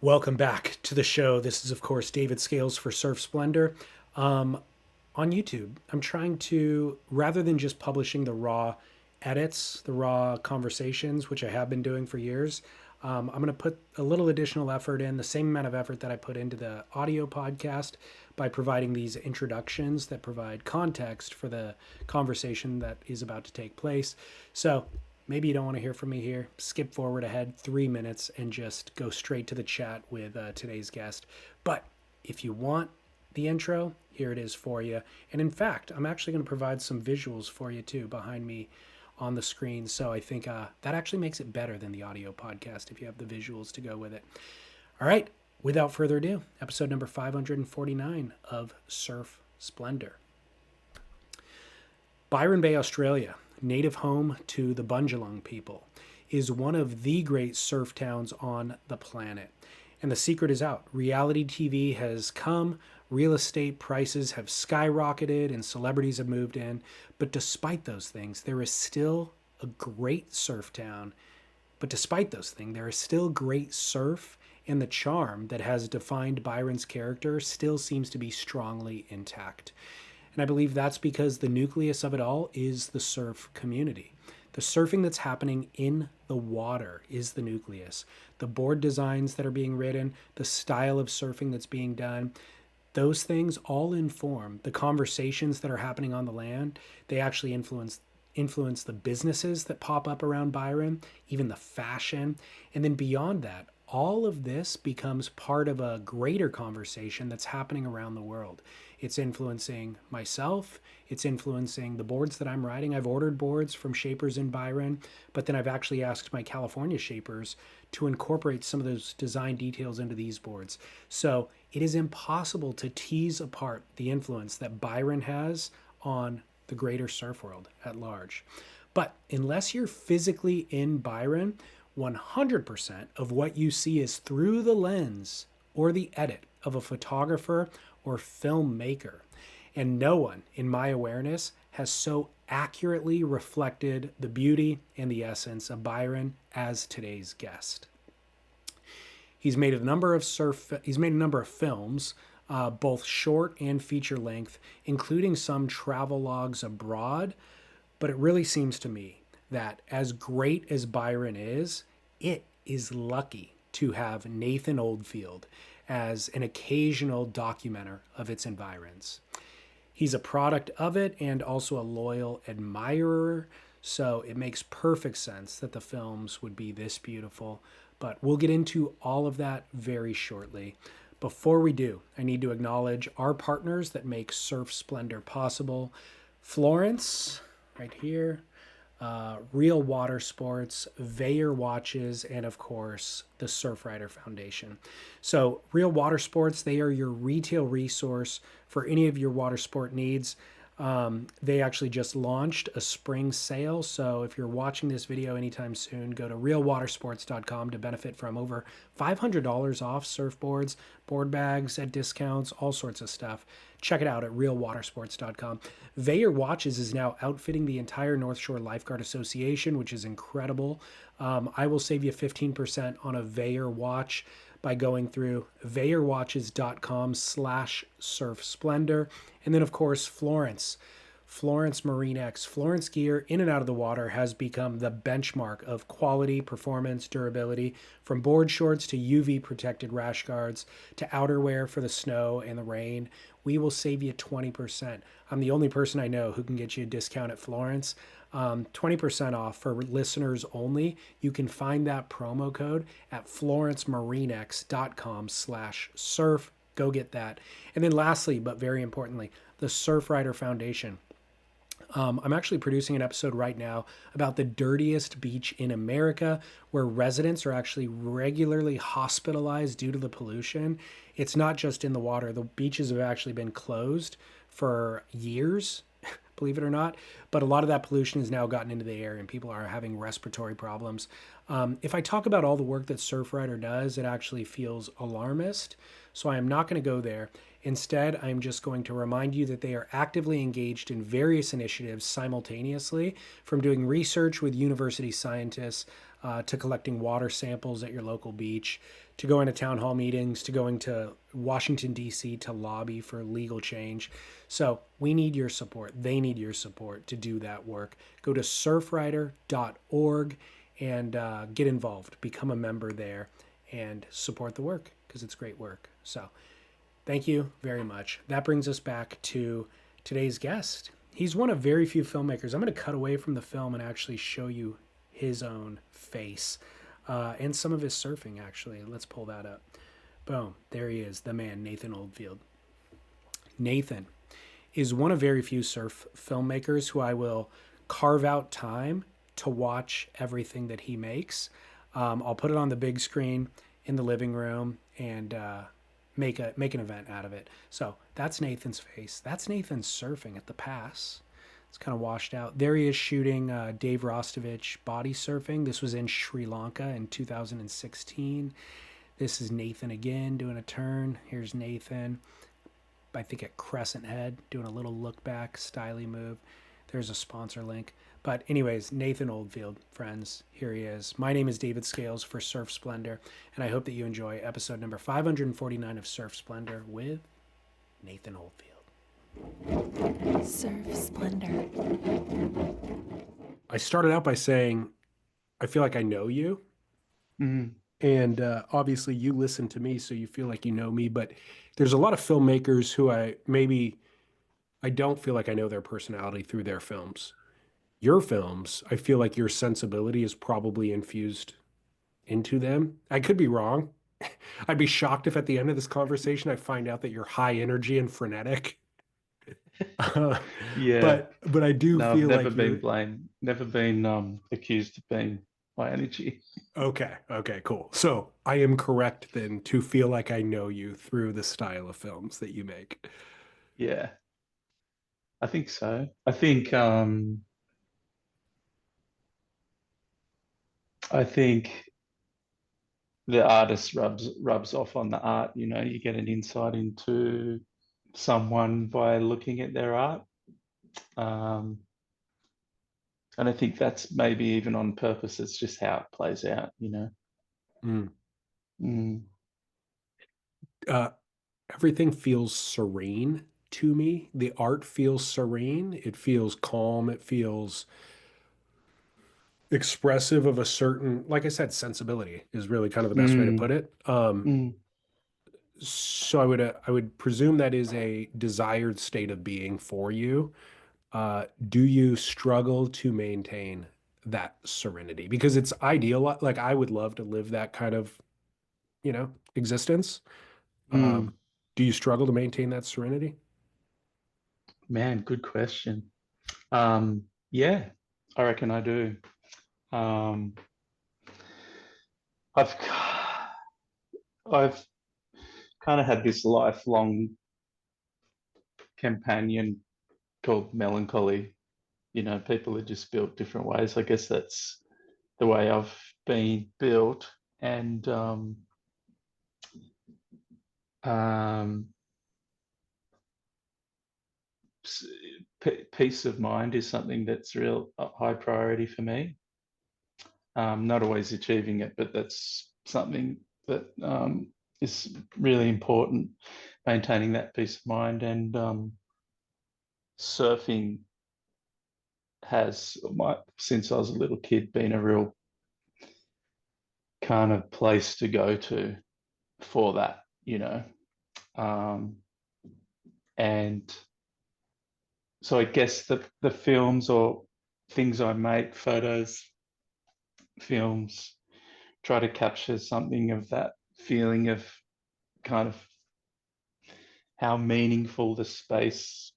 Welcome back to the show. This is, of course, David Scales for Surf Splendor. On YouTube, I'm trying to, rather than just publishing the raw edits, the raw conversations, which I have been doing for years, I'm going to put a little additional effort in, the same amount of effort that I put into the audio podcast by providing these introductions that provide context for the conversation that is about to take place. So maybe you don't want to hear from me here. Skip forward ahead 3 minutes and just go straight to the chat with today's guest. But if you want the intro, here it is for you. And in fact, I'm actually going to provide some visuals for you too behind me on the screen. So I think that actually makes it better than the audio podcast if you have the visuals to go with it. All right, without further ado, episode number 549 of Surf Splendor. Byron Bay, Australia, native home to the Bundjalung people, is one of the great surf towns on the planet. And the secret is out. Reality TV has come, real estate prices have skyrocketed, and celebrities have moved in. But despite those things, there is still a great surf town. But despite those things, there is still great surf, and the charm that has defined Byron's character still seems to be strongly intact. And I believe that's because the nucleus of it all is the surf community. The surfing that's happening in the water is the nucleus. The board designs that are being written, the style of surfing that's being done, those things all inform the conversations that are happening on the land. They actually influence the businesses that pop up around Byron, even the fashion. And then beyond that, all of this becomes part of a greater conversation that's happening around the world. It's influencing myself. It's influencing the boards that I'm riding. I've ordered boards from shapers in Byron, but then I've actually asked my California shapers to incorporate some of those design details into these boards. So it is impossible to tease apart the influence that Byron has on the greater surf world at large. But unless you're physically in Byron, 100% of what you see is through the lens or the edit of a photographer or filmmaker. And no one, in my awareness, has so accurately reflected the beauty and the essence of Byron as today's guest. He's made a number of films, both short and feature length, including some travel logs abroad. But it really seems to me that as great as Byron is, it is lucky to have Nathan Oldfield as an occasional documenter of its environs. He's a product of it and also a loyal admirer, so it makes perfect sense that the films would be this beautiful. But we'll get into all of that very shortly. Before we do, I need to acknowledge our partners that make Surf Splendor possible. Florence, right here, Real Water Sports, Veyer Watches, and of course, the Surfrider Foundation. So Real Water Sports, they are your retail resource for any of your water sport needs. They actually just launched a spring sale. So if you're watching this video anytime soon, go to realwatersports.com to benefit from over $500 off surfboards, board bags at discounts, all sorts of stuff. Check it out at realwatersports.com. Veyer Watches is now outfitting the entire North Shore Lifeguard Association, which is incredible. I will save you 15% on a Veyer watch by going through veyerwatches.com/surfsplendor. And then, of course, Florence Marine X. Florence gear in and out of the water has become the benchmark of quality, performance, durability, from board shorts to UV protected rash guards to outerwear for the snow and the rain. We will save you 20%. I'm the only person I know who can get you a discount at Florence. 20% off for listeners only. You can find that promo code at florencemarinex.com/surf. Go get that. And then lastly, but very importantly, the Surfrider Foundation. I'm actually producing an episode right now about the dirtiest beach in America, where residents are actually regularly hospitalized due to the pollution. It's not just in the water. The beaches have actually been closed for years, believe it or not. But a lot of that pollution has now gotten into the air and people are having respiratory problems. If I talk about all the work that Surfrider does, it actually feels alarmist. So I am not going to go there. Instead, I'm just going to remind you that they are actively engaged in various initiatives simultaneously, from doing research with university scientists to collecting water samples at your local beach, to going to town hall meetings, to going to Washington, D.C. to lobby for legal change. So we need your support. They need your support to do that work. Go to surfrider.org and get involved, become a member there, and support the work because it's great work. So thank you very much. That brings us back to today's guest. He's one of very few filmmakers. I'm going to cut away from the film and actually show you his own face and some of his surfing, actually. Let's pull that up. Boom. There he is, the man, Nathan Oldfield. Nathan is one of very few surf filmmakers who I will carve out time to watch everything that he makes. I'll put it on the big screen in the living room and make an event out of it. So that's Nathan's face. That's Nathan surfing at the pass. It's kind of washed out. There he is shooting Dave Rastovich body surfing. This was in Sri Lanka in 2016. This is Nathan again doing a turn. Here's Nathan, I think at Crescent Head, doing a little look back, styly move. There's a sponsor link. But anyways, Nathan Oldfield, friends, here he is. My name is David Scales for Surf Splendor, and I hope that you enjoy episode number 549 of Surf Splendor with Nathan Oldfield. Surf Splendor. I started out by saying, I feel like I know you. Mm. And obviously you listen to me, so you feel like you know me. But there's a lot of filmmakers who I don't feel like I know their personality through their films. Your films, I feel like your sensibility is probably infused into them. I could be wrong. I'd be shocked if at the end of this conversation I find out that you're high energy and frenetic. Yeah. But I do No, feel I've never like been blamed, never been accused of being high energy. okay, cool. So I am correct then to feel like I know you through the style of films that you make. Yeah, I think so. I think the artist rubs off on the art. You know, you get an insight into someone by looking at their art. And I think that's maybe even on purpose. It's just how it plays out, you know. Mm. Mm. Everything feels serene to me. The art feels serene. It feels calm. It feels expressive of a certain, like I said, sensibility is really kind of the best way to Mm. put it. Mm. So I would presume that is a desired state of being for you. Do you struggle to maintain that serenity? Because it's ideal. Like I would love to live that kind of, existence. Mm. Do you struggle to maintain that serenity? Man, good question. Yeah, I reckon I do. Um, I've I've kind of had this lifelong companion called Melancholy. You know, people are just built different ways. I guess that's the way I've been built, and um, peace of mind is something that's real high priority for me. Not always achieving it, but that's something that is really important, maintaining that peace of mind. And surfing has, since I was a little kid, been a real kind of place to go to for that, you know. And so I guess the films or things I make, photos, films, try to capture something of that feeling of kind of how meaningful the space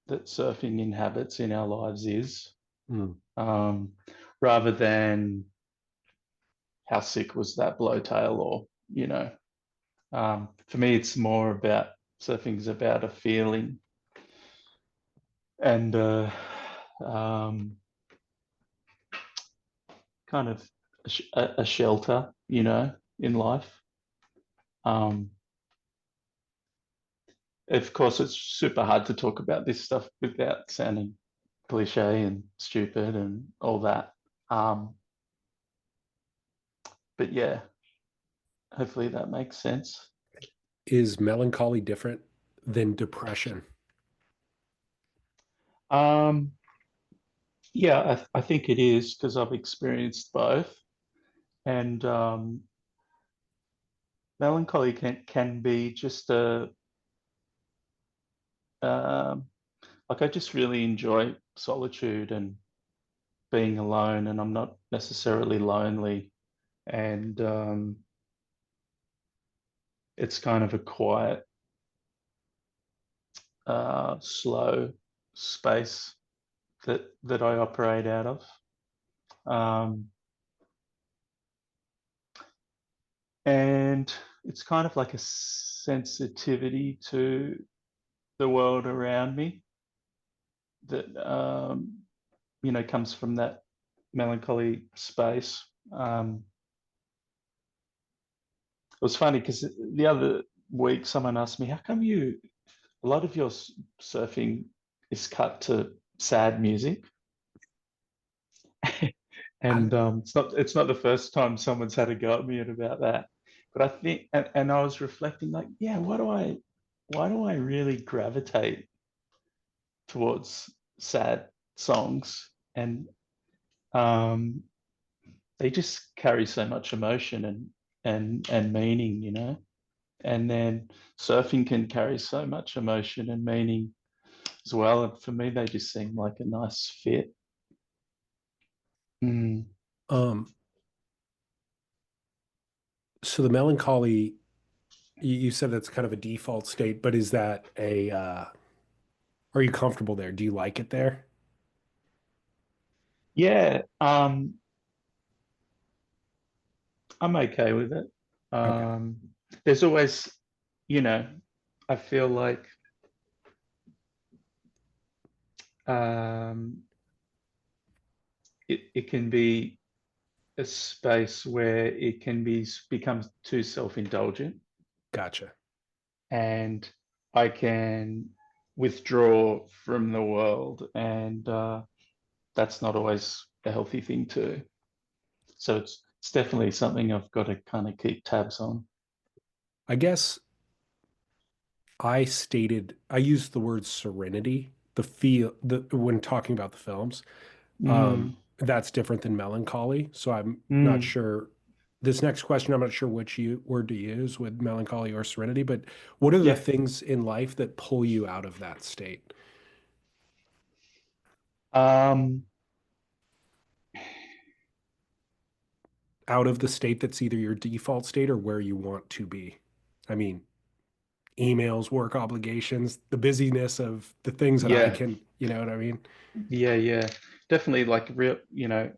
that surfing inhabits in our lives is, Mm. rather than how sick was that blowtail, or you know, for me it's more about surfing's about a feeling and kind of a shelter, you know, in life. Um, of course, it's super hard to talk about this stuff without sounding cliche and stupid and all that. but yeah, hopefully that makes sense. Is melancholy different than depression? Um, yeah, I think it is because I've experienced both, and melancholy can be just a um, like I just really enjoy solitude and being alone, and I'm not necessarily lonely, and it's kind of a quiet, slow space that I operate out of. Um, and it's kind of like a sensitivity to the world around me that comes from that melancholy space. It was funny because the other week someone asked me, "How come a lot of your surfing is cut to sad music?" I, And it's not the first time someone's had a go at me about that. But I think, and I was reflecting, like, yeah, why do I really gravitate towards sad songs? And um, they just carry so much emotion and meaning, And then surfing can carry so much emotion and meaning as well. And for me, they just seem like a nice fit. Mm. um, so the melancholy, you said that's kind of a default state, but is that are you comfortable there? Do you like it there? Yeah, I'm okay with it. Okay, There's always, you know, I feel like um, it can be a space where it can becomes too self-indulgent, gotcha. and I can withdraw from the world, and that's not always a healthy thing too. So it's definitely something I've got to kind of keep tabs on. I guess I used the word serenity, the feel the when talking about the films. Mm, That's different than melancholy. So I'm not mm, sure. This next question, I'm not sure word to use with melancholy or serenity, but what are the yeah. things in life that pull you out of that state? Um, Out of the state that's either your default state or where you want to be. I mean, emails, work obligations, the busyness of the things that I yeah. can, you know what I mean? Yeah, yeah. Definitely like real,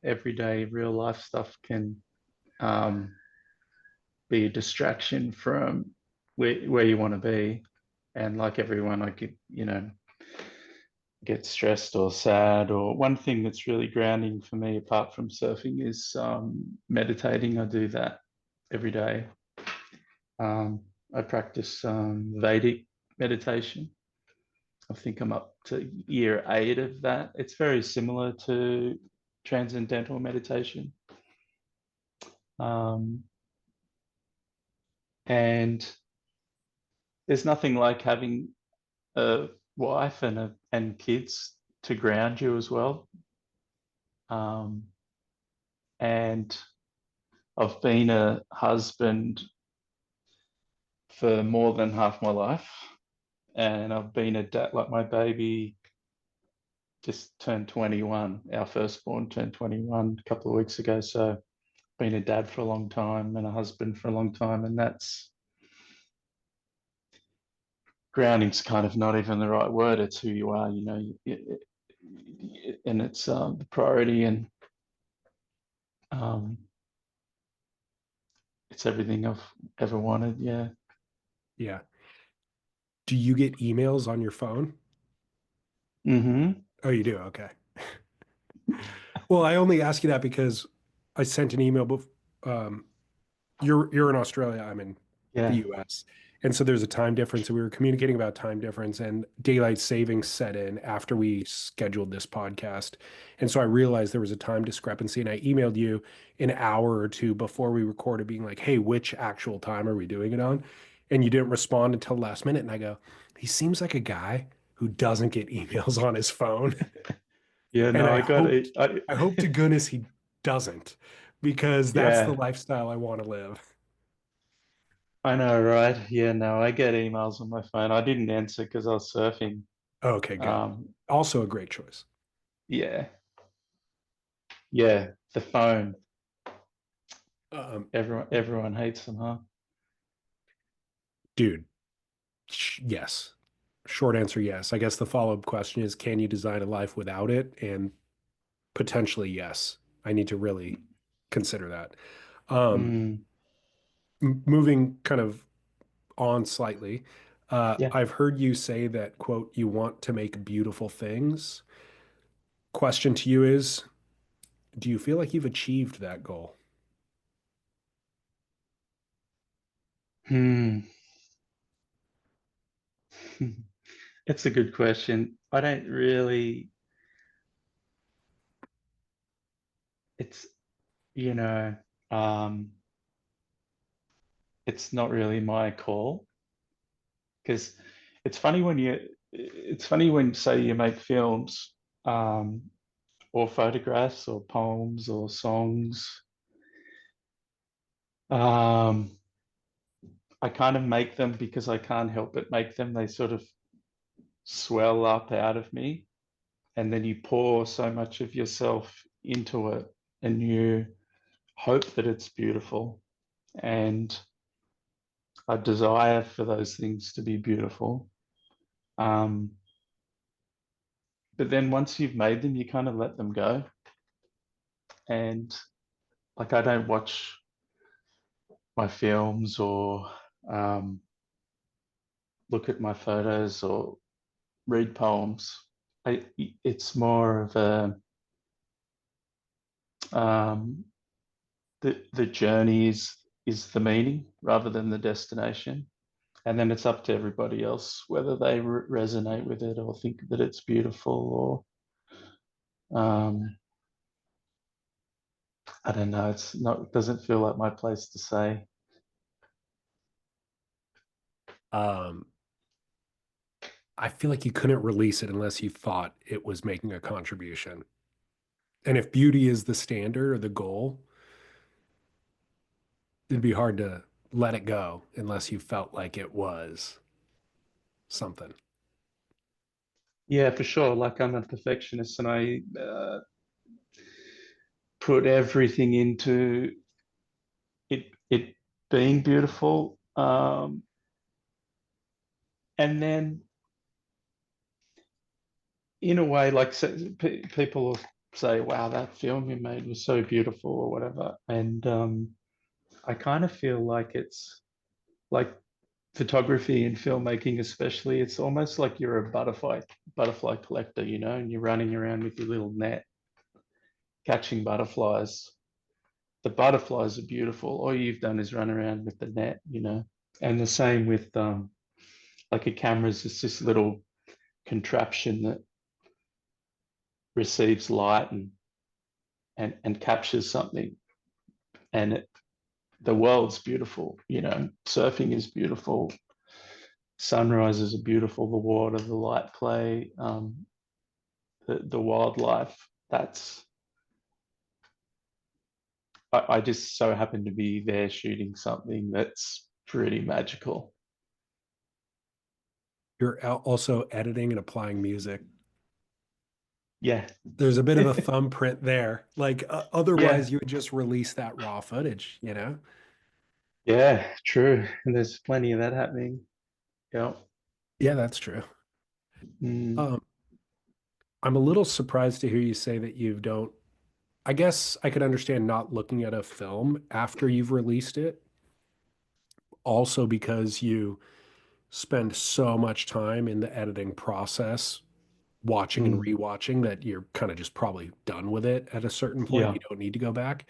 everyday real life stuff can um, be a distraction from where you want to be. And like everyone, I could, get stressed or sad. Or one thing that's really grounding for me, apart from surfing, is meditating. I do that every day. I practice Vedic meditation. I think I'm up to year 8 of that. It's very similar to transcendental meditation. Um, and there's nothing like having a wife and kids to ground you as well. Um, and I've been a husband for more than half my life. And I've been a dad, like my baby just turned 21. Our firstborn turned 21 a couple of weeks ago. So been a dad for a long time and a husband for a long time, and that's grounding's kind of not even the right word. It's who you are, and it's the priority, and um, it's everything I've ever wanted. Yeah. Yeah. Do you get emails on your phone? Mm-hmm. Oh, you do? Okay. Well, I only ask you that because I sent an email, but um, you're in Australia, I'm in the Yeah. US. And so there's a time difference, and we were communicating about time difference, and daylight savings set in after we scheduled this podcast. And so I realized there was a time discrepancy, and I emailed you an hour or two before we recorded, being like, hey, which actual time are we doing it on? And you didn't respond until last minute. And I go, he seems like a guy who doesn't get emails on his phone. Yeah, And no, I got it. I hope to goodness he doesn't, because that's the Yeah, lifestyle I want to live. I know, right? Yeah, no, I get emails on my phone. I didn't answer because I was surfing. Okay, good. Um, Also a great choice. yeah, yeah, the phone. Um, Everyone hates them, huh? dude, yes. Short answer, yes. I guess the follow-up question is, can you design a life without it? And potentially, yes. I need to really consider that. Um, Mm, moving kind of on slightly, yeah. I've heard you say that, quote, you want to make beautiful things. Question to you is, do you feel like you've achieved that goal? Hmm. It's a good question. I don't really, it's, you know, um, it's not really my call because it's funny when, say, you make films, um, or photographs or poems or songs. Um, I kind of make them because I can't help but make them. They sort of swell up out of me, and then you pour so much of yourself into it, and you hope that it's beautiful, and a desire for those things to be beautiful. Um, but then once you've made them, you kind of let them go. And like, I don't watch my films or um, look at my photos or read poems. It's more of a um, the journey is the meaning rather than the destination, and then it's up to everybody else whether they resonate with it or think that it's beautiful or I don't know. It's not. It doesn't feel like my place to say. Um, I feel like you couldn't release it unless you thought it was making a contribution. And if beauty is the standard or the goal, it'd be hard to let it go unless you felt like it was something. Yeah, for sure. Like, I'm a perfectionist, and I put everything into it being beautiful. And then in a way, like, so, people will say, "Wow, that film you made was so beautiful," or whatever. And I kind of feel like it's like photography and filmmaking, especially. It's almost like you're a butterfly collector, and you're running around with your little net catching butterflies. The butterflies are beautiful. All you've done is run around with the net. And the same with like a camera is just this little contraption that receives light and captures something. And the world's beautiful. Surfing is beautiful. Sunrises are beautiful. The water, the light clay, the wildlife. I just so happen to be there shooting something that's pretty magical. You're also editing and applying music. Yeah. There's a bit of a thumbprint there. Like otherwise, Yeah. you would just release that raw footage, you know? Yeah, true. And there's plenty of that happening. Yeah. Yeah, that's true. Mm, Um, I'm a little surprised to hear you say that you don't. I guess I could understand not looking at a film after you've released it, also because you spend so much time in the editing process, watching and mm, rewatching, that you're kind of just probably done with it at a certain point. yeah. You don't need to go back.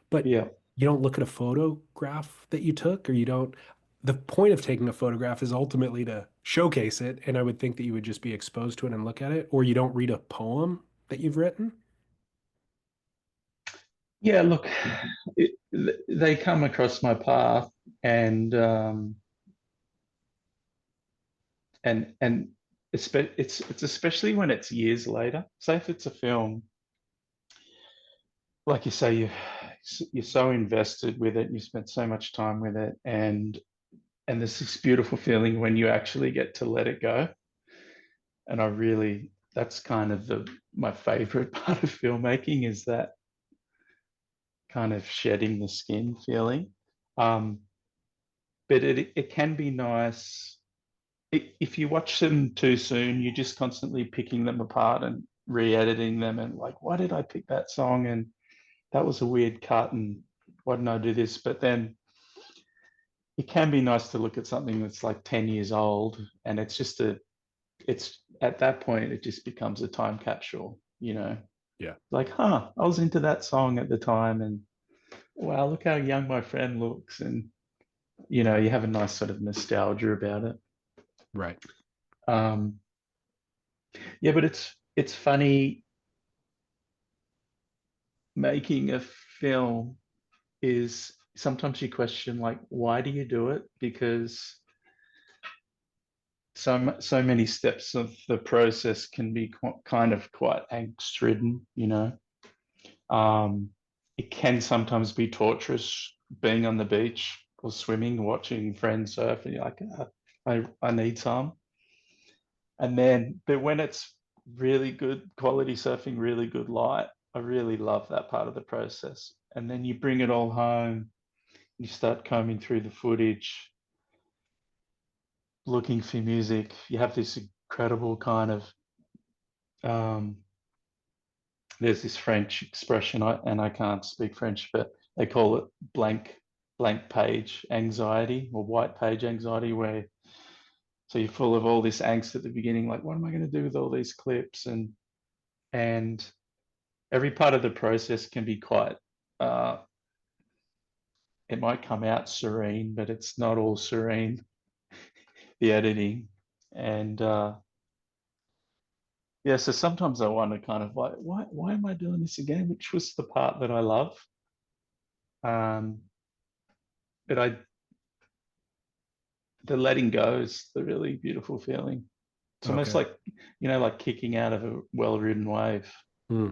But Yeah. you don't look at a photograph that you took, or you don't. the point of taking a photograph is ultimately to showcase it, and I would think that you would just be exposed to it and look at it, or you don't read a poem that you've written. Yeah, look, they come across my path, and and it's especially when it's years later. Say if it's a film, like you say, you're so invested with it, you spent so much time with it, and there's this beautiful feeling when you actually get to let it go. And I really, that's kind of the my favorite part of filmmaking is that kind of shedding the skin feeling. Um, but it can be nice if you watch them too soon, you're just constantly picking them apart and re-editing them and like, why did I pick that song? And that was a weird cut, and why didn't I do this? But then it can be nice to look at something that's like 10 years old, and it's at that point it just becomes a time capsule, you know. Yeah. Like, huh, I was into that song at the time, and wow, look how young my friend looks, and you have a nice sort of nostalgia about it. Right. Um, yeah, but it's funny making a film is sometimes you question like why do you do it? Because so many steps of the process can be kind of quite angst ridden, you know. Um, it can sometimes be torturous being on the beach or swimming, watching friends surf, and you're like, I need some. And then, but when it's really good quality surfing, really good light, I really love that part of the process. And then you bring it all home, you start combing through the footage, looking for music. You have this incredible kind of there's this French expression, and I can't speak French, but they call it blank page anxiety or white page anxiety, where so you're full of all this angst at the beginning, like what am I going to do with all these clips, and every part of the process can be quite. Uh, it might come out serene, but it's not all serene. The editing, and yeah, so sometimes I wonder, kind of like, why am I doing this again? Which was the part that I love. Um, but the letting go is the really beautiful feeling. It's almost Okay. like, like kicking out of a well-ridden wave. Hmm.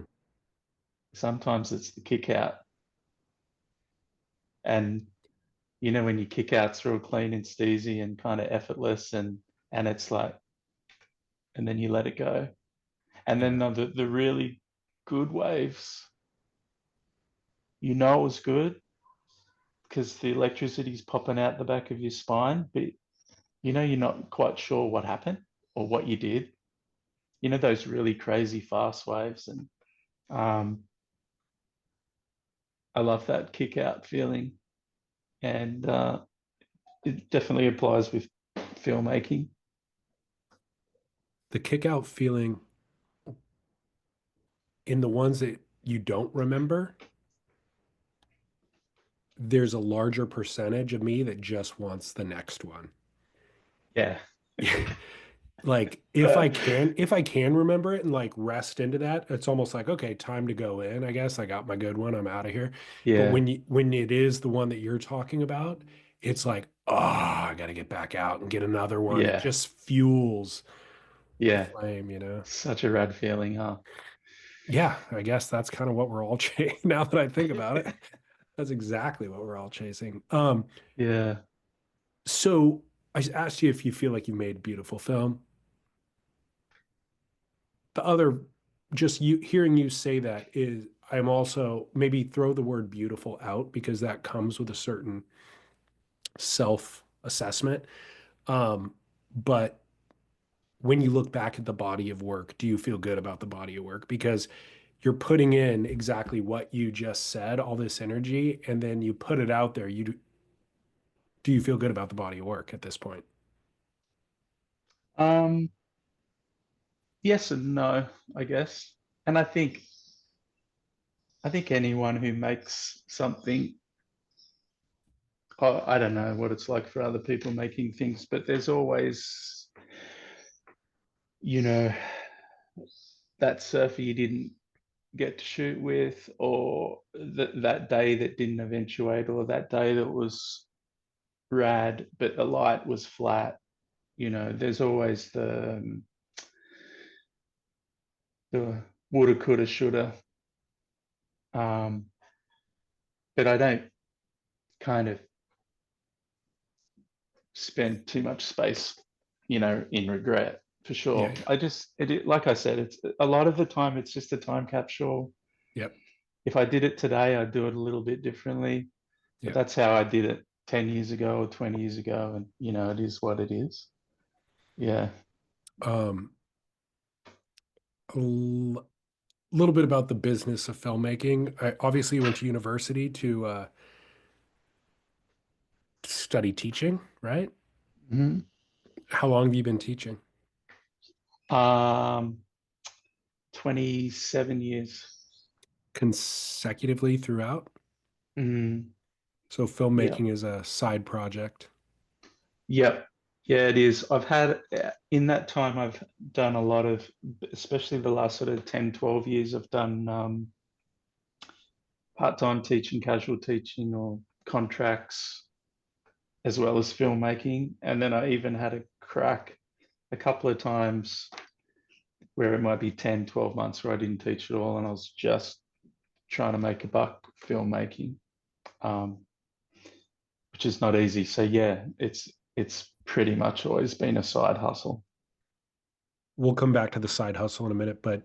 Sometimes it's the kick out. And, when you kick out, it's real clean and steezy and kind of effortless. And it's like, and then you let it go. And then Yeah. the really good waves, it was good because the electricity's popping out the back of your spine, but you're not quite sure what happened or what you did. Those really crazy fast waves. And um, I love that kick out feeling. And it definitely applies with filmmaking. The kick out feeling in the ones that you don't remember, there's a larger percentage of me that just wants the next one. Yeah. Like if I can remember it and like rest into that, it's almost like, okay, time to go in, I guess. I got my good one, I'm out of here. But yeah. when it is the one that you're talking about, it's like, oh, I gotta get back out and get another one. It Yeah. just fuels the Yeah. flame, you know? Such a rad feeling, huh? Yeah, I guess that's kind of what we're all chasing now that I think about it. That's exactly what we're all chasing. Yeah. So I asked you if you feel like you made beautiful film. The other, just you hearing you say that is, I'm also maybe throw the word beautiful out because that comes with a certain self assessment. But when you look back at the body of work, do you feel good about the body of work? Because you're putting in exactly what you just said, all this energy, and then you put it out there. Do you feel good about the body of work at this point? Um, yes and no, I guess. And I think anyone who makes something I don't know what it's like for other people making things, but there's always, you know, that surfer you didn't get to shoot with, or that day that didn't eventuate, or that day that was rad, but the light was flat. There's always the woulda, coulda, shoulda. Um, but I don't kind of spend too much space, in regret for Yeah, sure. yeah. Like I said, it's a lot of the time it's just a time capsule. Yep. If I did it today, I'd do it a little bit differently, but Yep. that's how I did it 10 years ago or 20 years ago. And, it is what it is. Yeah. Um, little bit about the business of filmmaking. I obviously went to university to study teaching, right? Mhm. How long have you been teaching? Um, 27 years. Consecutively throughout? Mm, So yeah. filmmaking is a side project. Yep. Yeah, it is. In that time, I've done a lot of, especially the last sort of 10, 12 years, I've done part-time teaching, casual teaching, or contracts, as well as filmmaking. And then I even had a crack a couple of times where it might be 10, 12 months where I didn't teach at all, and I was just trying to make a buck filmmaking, um, which is not easy. So yeah, it's pretty much always been a side hustle. We'll come back to the side hustle in a minute, but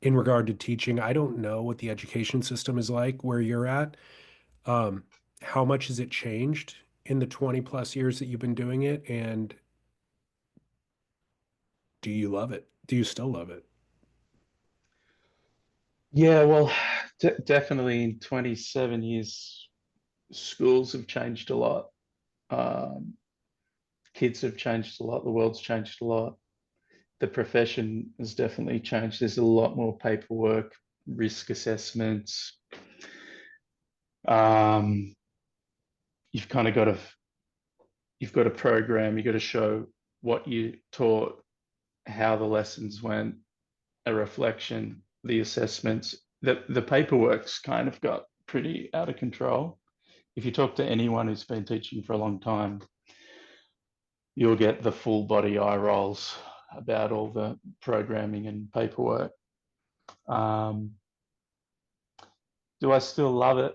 in regard to teaching, I don't know what the education system is like where you're at. Um, how much has it changed in the 20 plus years that you've been doing it? And do you love it? Do you still love it? Yeah, well, definitely in 27 years, schools have changed a lot. Um, Kids have changed a lot. The world's changed a lot. The profession has definitely changed. There's a lot more paperwork, risk assessments. Um, you've kind of got to you've got a program. You've got to show what you taught, how the lessons went, a reflection, the assessments. The paperwork's kind of got pretty out of control. If you talk to anyone who's been teaching for a long time, you'll get the full body eye rolls about all the programming and paperwork. Um, do I still love it?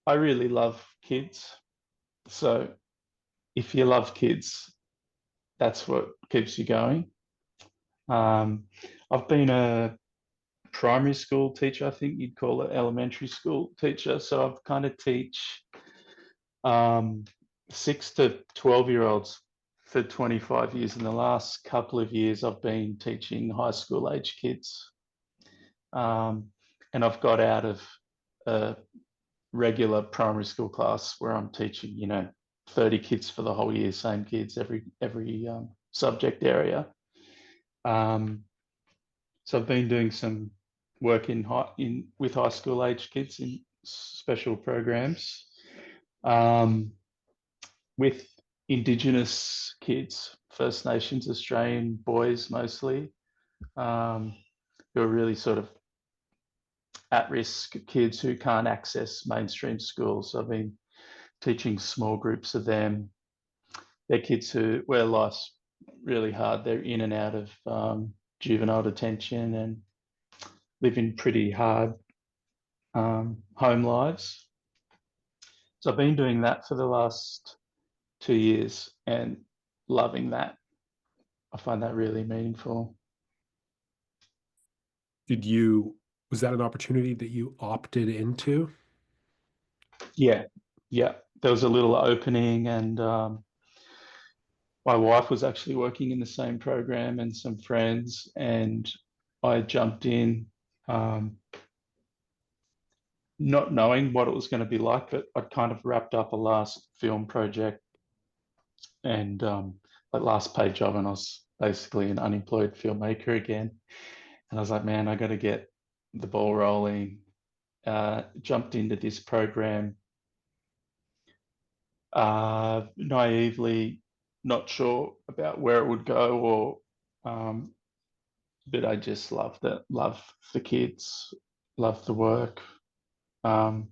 I really love kids. So if you love kids, that's what keeps you going. Um, I've been a primary school teacher, I think you'd call it elementary school teacher. So I've kind of teach um, 6 to 12-year-olds for 25 years. In the last couple of years, I've been teaching high school age kids. Um, and I've got out of a regular primary school class where I'm teaching, 30 kids for the whole year, same kids, every subject area. Um, so I've been doing some work in with high school age kids in special programs. Um, with Indigenous kids, First Nations Australian boys mostly, um, who are really sort of at-risk kids who can't access mainstream schools. So I've been teaching small groups of them. They're kids where life's really hard. They're in and out of juvenile detention and living pretty hard home lives. So I've been doing that for the last 2 years and loving that. I find that really meaningful. Did you, was that an opportunity that you opted into? Yeah, yeah. There was a little opening, and my wife was actually working in the same program, and some friends, and I jumped in, um, not knowing what it was going to be like, but I'd kind of wrapped up a last film project and that last paid job, and I was basically an unemployed filmmaker again. And I was like, man, I got to get the ball rolling. Jumped into this program naively not sure about where it would go, or but I just love the kids, love the work. Um,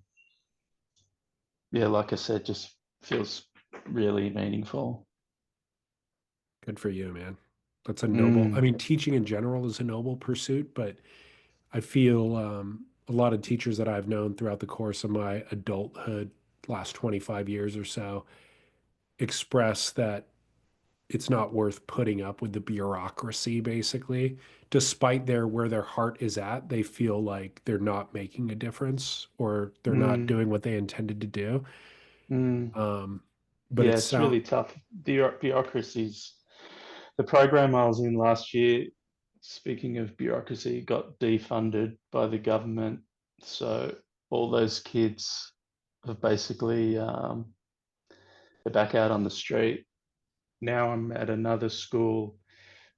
yeah, like I said, just feels really meaningful. Good for you, man. That's a noble, I Mm, mean, teaching in general is a noble pursuit, but I feel a lot of teachers that I've known throughout the course of my adulthood, last 25 years or so, express that it's not worth putting up with the bureaucracy, basically. Despite where their heart is at, they feel like they're not making a difference or they're not mm, doing what they intended to do. mm. Um, but Yeah, it's it's sound really tough. Bureaucracies. The program I was in last year, speaking of bureaucracy, got defunded by the government. So all those kids have basically they're back out on the street. Now I'm at another school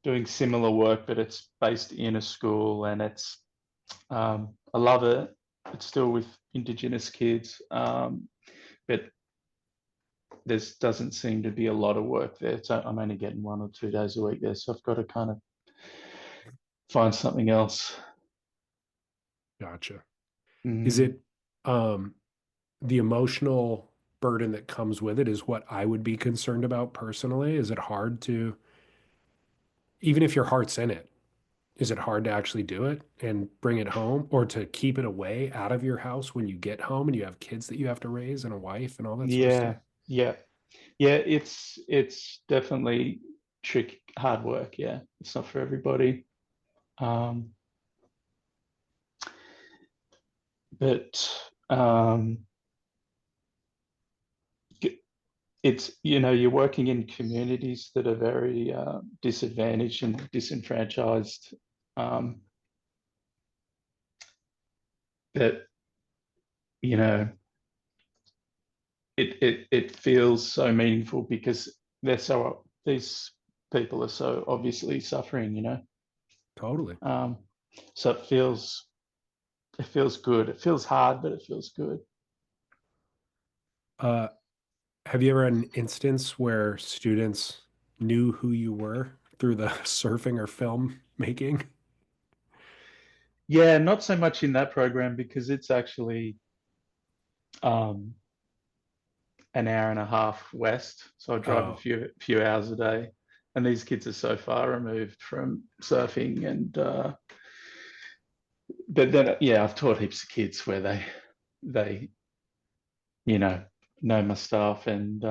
doing similar work, but it's based in a school, and I love it. It's still with Indigenous kids, but there doesn't seem to be a lot of work there. So I'm only getting 1 or 2 days a week there, so I've got to kind of find something else. gotcha. Is Mm. it um, the emotional burden that comes with it is what I would be concerned about personally? Is it hard to, even if your heart's in it, is it hard to actually do it and bring it home or to keep it away out of your house when you get home and you have kids that you have to raise and a wife and all that sort of stuff? Yeah, yeah, yeah. It's definitely tricky, hard work. Yeah, it's not for everybody. Um, but it's you're working in communities that are very disadvantaged and disenfranchised. Um, that you know it feels so meaningful because these people are so obviously suffering. Totally. Um, so it feels good. It feels hard, but it feels good. Uh, have you ever had an instance where students knew who you were through the surfing or film making? Yeah, not so much in that program because it's actually um, an hour and a half west. So I drive a Oh, few hours a day, and these kids are so far removed from surfing. And but then yeah, I've taught heaps of kids where they you know know my stuff, and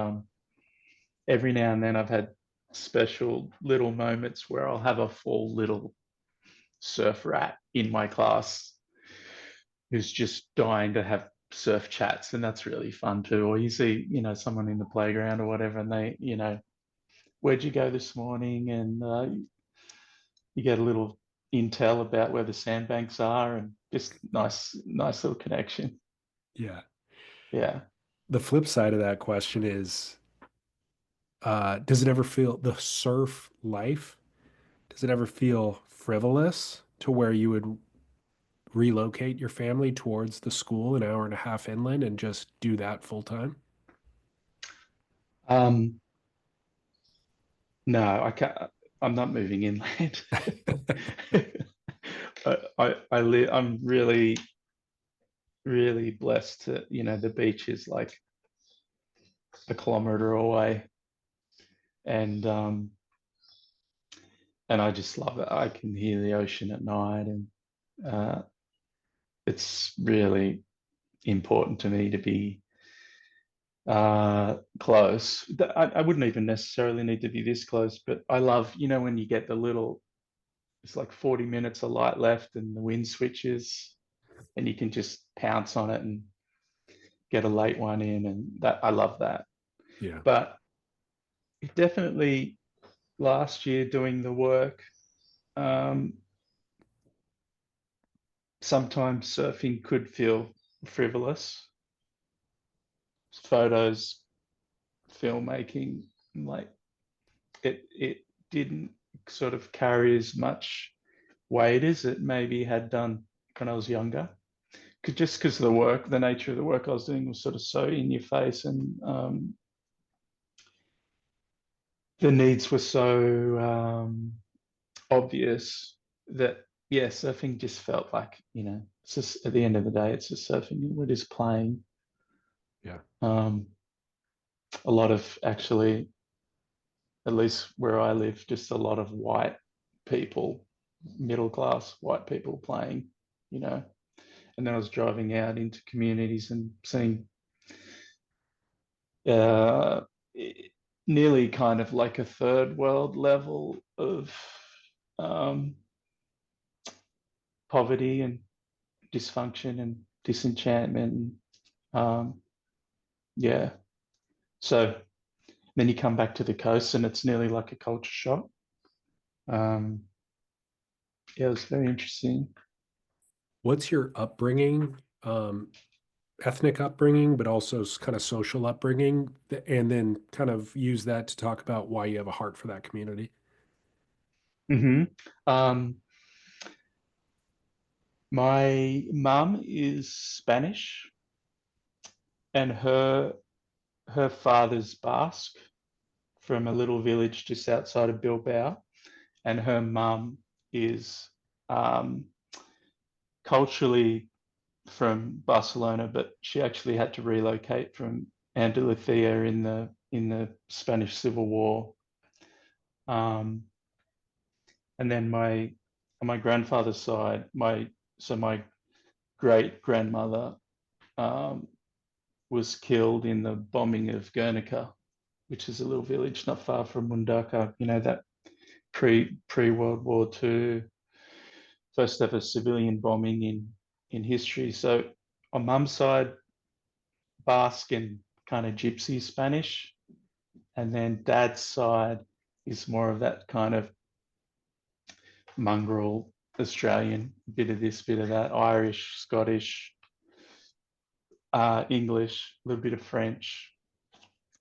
every now and then I've had special little moments where I'll have a full little surf rat in my class who's just dying to have surf chats, and that's really fun too. Or you see someone in the playground or whatever, and they where'd you go this morning, and you get a little intel about where the sandbanks are, and just nice little connection. yeah. Yeah. The flip side of that question is, does it ever feel the surf life? Does it ever feel frivolous to where you would relocate your family towards the school an hour and a half inland and just do that full time? um no, I can't. I'm not moving inland. I'm really blessed to the beach is like a kilometer away, and I just love it. I can hear the ocean at night, and uh, it's really important to me to be close. I wouldn't even necessarily need to be this close, but I love, when you get the little, it's like 40 minutes of light left and the wind switches and you can just pounce on it and get a late one in. And that I love that. Yeah, But it definitely last year doing the work, um, sometimes surfing could feel frivolous. Photos, filmmaking, like it didn't sort of carry as much weight as it maybe had done when I was younger. Just because of the nature of the work I was doing was sort of so in your face, and the needs were so obvious that yeah, surfing just felt like, it's just at the end of the day, it's just surfing. We're just playing. Yeah. Um, a lot of actually, at least where I live, just a lot of white people, middle class white people playing, you know. And then I was driving out into communities and seeing uh, nearly kind of like a third world level of um, poverty and dysfunction and disenchantment. Um, yeah. So then you come back to the coast and it's nearly like a culture shock. Um, yeah, it was very interesting. What's your upbringing, ethnic upbringing, but also kind of social upbringing, and then kind of use that to talk about why you have a heart for that community? Hmm. Um, my mum is Spanish, and her father's Basque from a little village just outside of Bilbao, and her mum is um, culturally from Barcelona, but she actually had to relocate from Andalusia in the Spanish Civil War. Um, and then my grandfather's side, my great grandmother um, was killed in the bombing of Guernica, which is a little village not far from Mundaka. You know, that pre World War II, first ever civilian bombing in history. So on mum's side, Basque and kind of Gypsy Spanish, and then dad's side is more of that kind of mongrel Australian, bit of this, bit of that, Irish, Scottish, English, a little bit of French.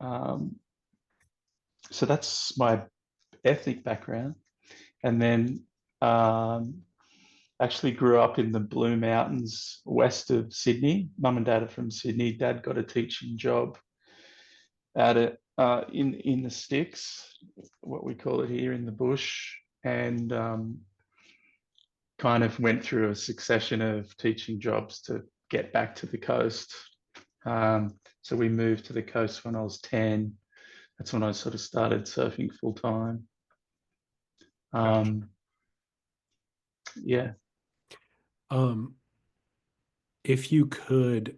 Um, so that's my ethnic background. And then actually grew up in the Blue Mountains west of Sydney. Mum and dad are from Sydney. Dad got a teaching job out at in the sticks, what we call it here in the bush, and kind of went through a succession of teaching jobs to get back to the coast. So we moved to the coast when I was 10. That's when I sort of started surfing full time. Gotcha. Um, yeah. Um, if you could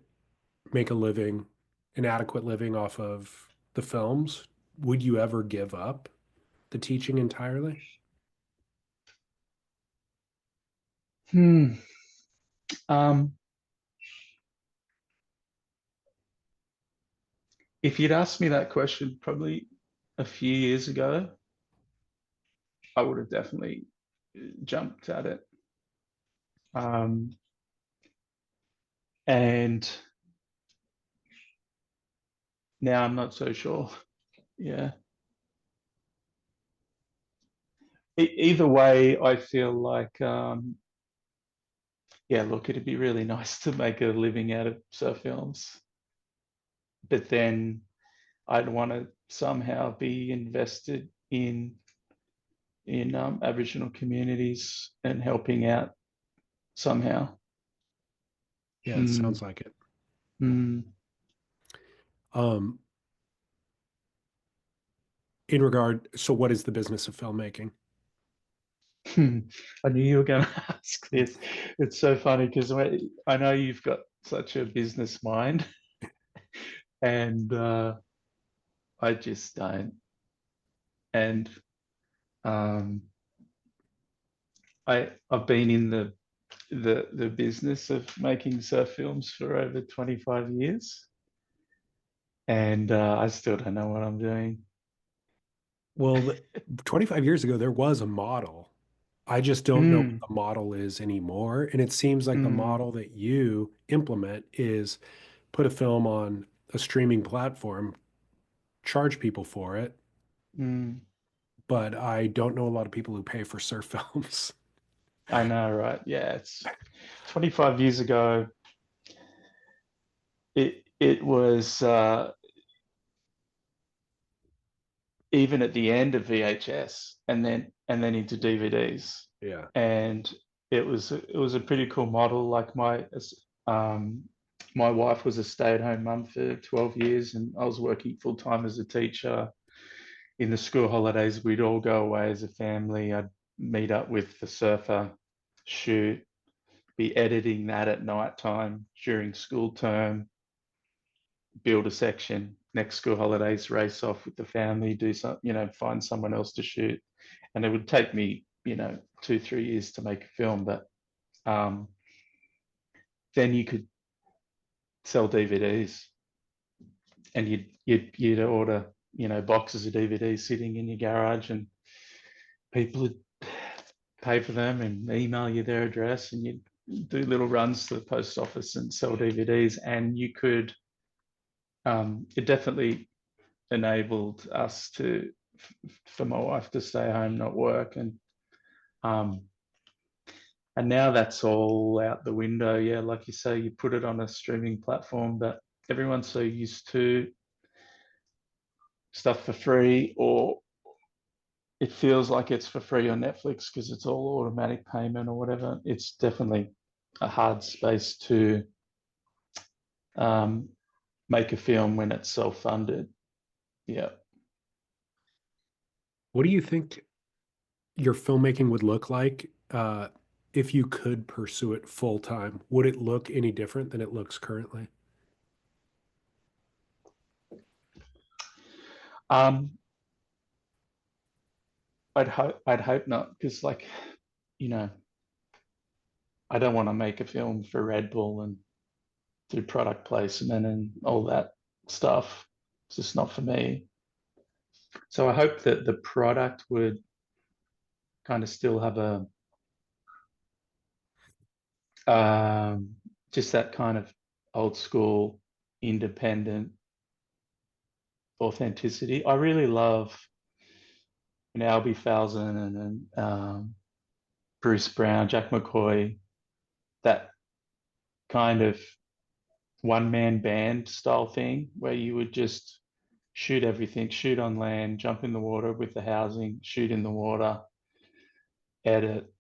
make a living, an adequate living off of the films, would you ever give up the teaching entirely? Hmm. Um, if you'd asked me that question probably a few years ago, I would have definitely jumped at it. Um, and now I'm not so sure. Yeah. Either way, I feel like, yeah, look, it'd be really nice to make a living out of surf films, but then I'd want to somehow be invested in Aboriginal communities and helping out somehow. Yeah, it Mm, sounds like it. mm. Um, in regard, so what is the business of filmmaking? I knew you were going to ask this. It's so funny because I know you've got such a business mind, and I just don't. And um, I've been in the business of making surf films for over 25 years, and I still don't know what I'm doing. Well, 25 years ago, there was a model. I just don't know what Mm, the model is anymore. And it seems like the mm, model that you implement is put a film on a streaming platform, charge people for it, mm. but I don't know a lot of people who pay for surf films. I know, right? Yeah, it's 25 years ago. It was even at the end of VHS, and then into DVDs. Yeah. And it was a pretty cool model. Like um, my wife was a stay-at-home mum for 12 years, and I was working full time as a teacher. In the school holidays, we'd all go away as a family. I'd meet up with the surfer, shoot, be editing that at night time during school term, build a section. Next school holidays, race off with the family, do some, find someone else to shoot. And it would take me, 2, 3 years to make a film, but um, then you could sell DVDs, and you'd order, boxes of DVDs sitting in your garage, and people would pay for them and email you their address, and you'd do little runs to the post office and sell DVDs. And you could, it definitely enabled us for my wife to stay home, not work. Um, and now that's all out the window. Yeah, like you say, you put it on a streaming platform, but everyone's so used to stuff for free, or it feels like it's for free on Netflix because it's all automatic payment or whatever. It's definitely a hard space to um, make a film when it's self-funded. Yeah. What do you think your filmmaking would look like if you could pursue it full time? Would it look any different than it looks currently? Um, I'd hope not, because, like, you know I don't want to make a film for Red Bull and do product placement and all that stuff. It's just not for me. So I hope that the product would kind of still have a just that kind of old school, independent authenticity. I really love Albie Falzon and Bruce Brown, Jack McCoy, that kind of one man band style thing where you would just shoot everything, shoot on land, jump in the water with the housing, shoot in the water, edit,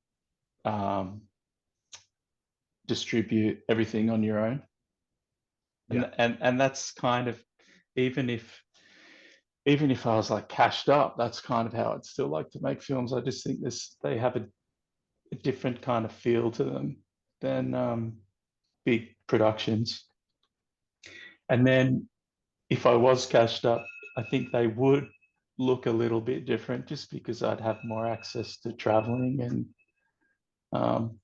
um, distribute everything on your own. Yeah. And that's kind of, even if I was like cashed up, that's kind of how I'd still like to make films. I just think they have a different kind of feel to them than big productions. And then if I was cashed up, I think they would look a little bit different, just because I'd have more access to traveling and um,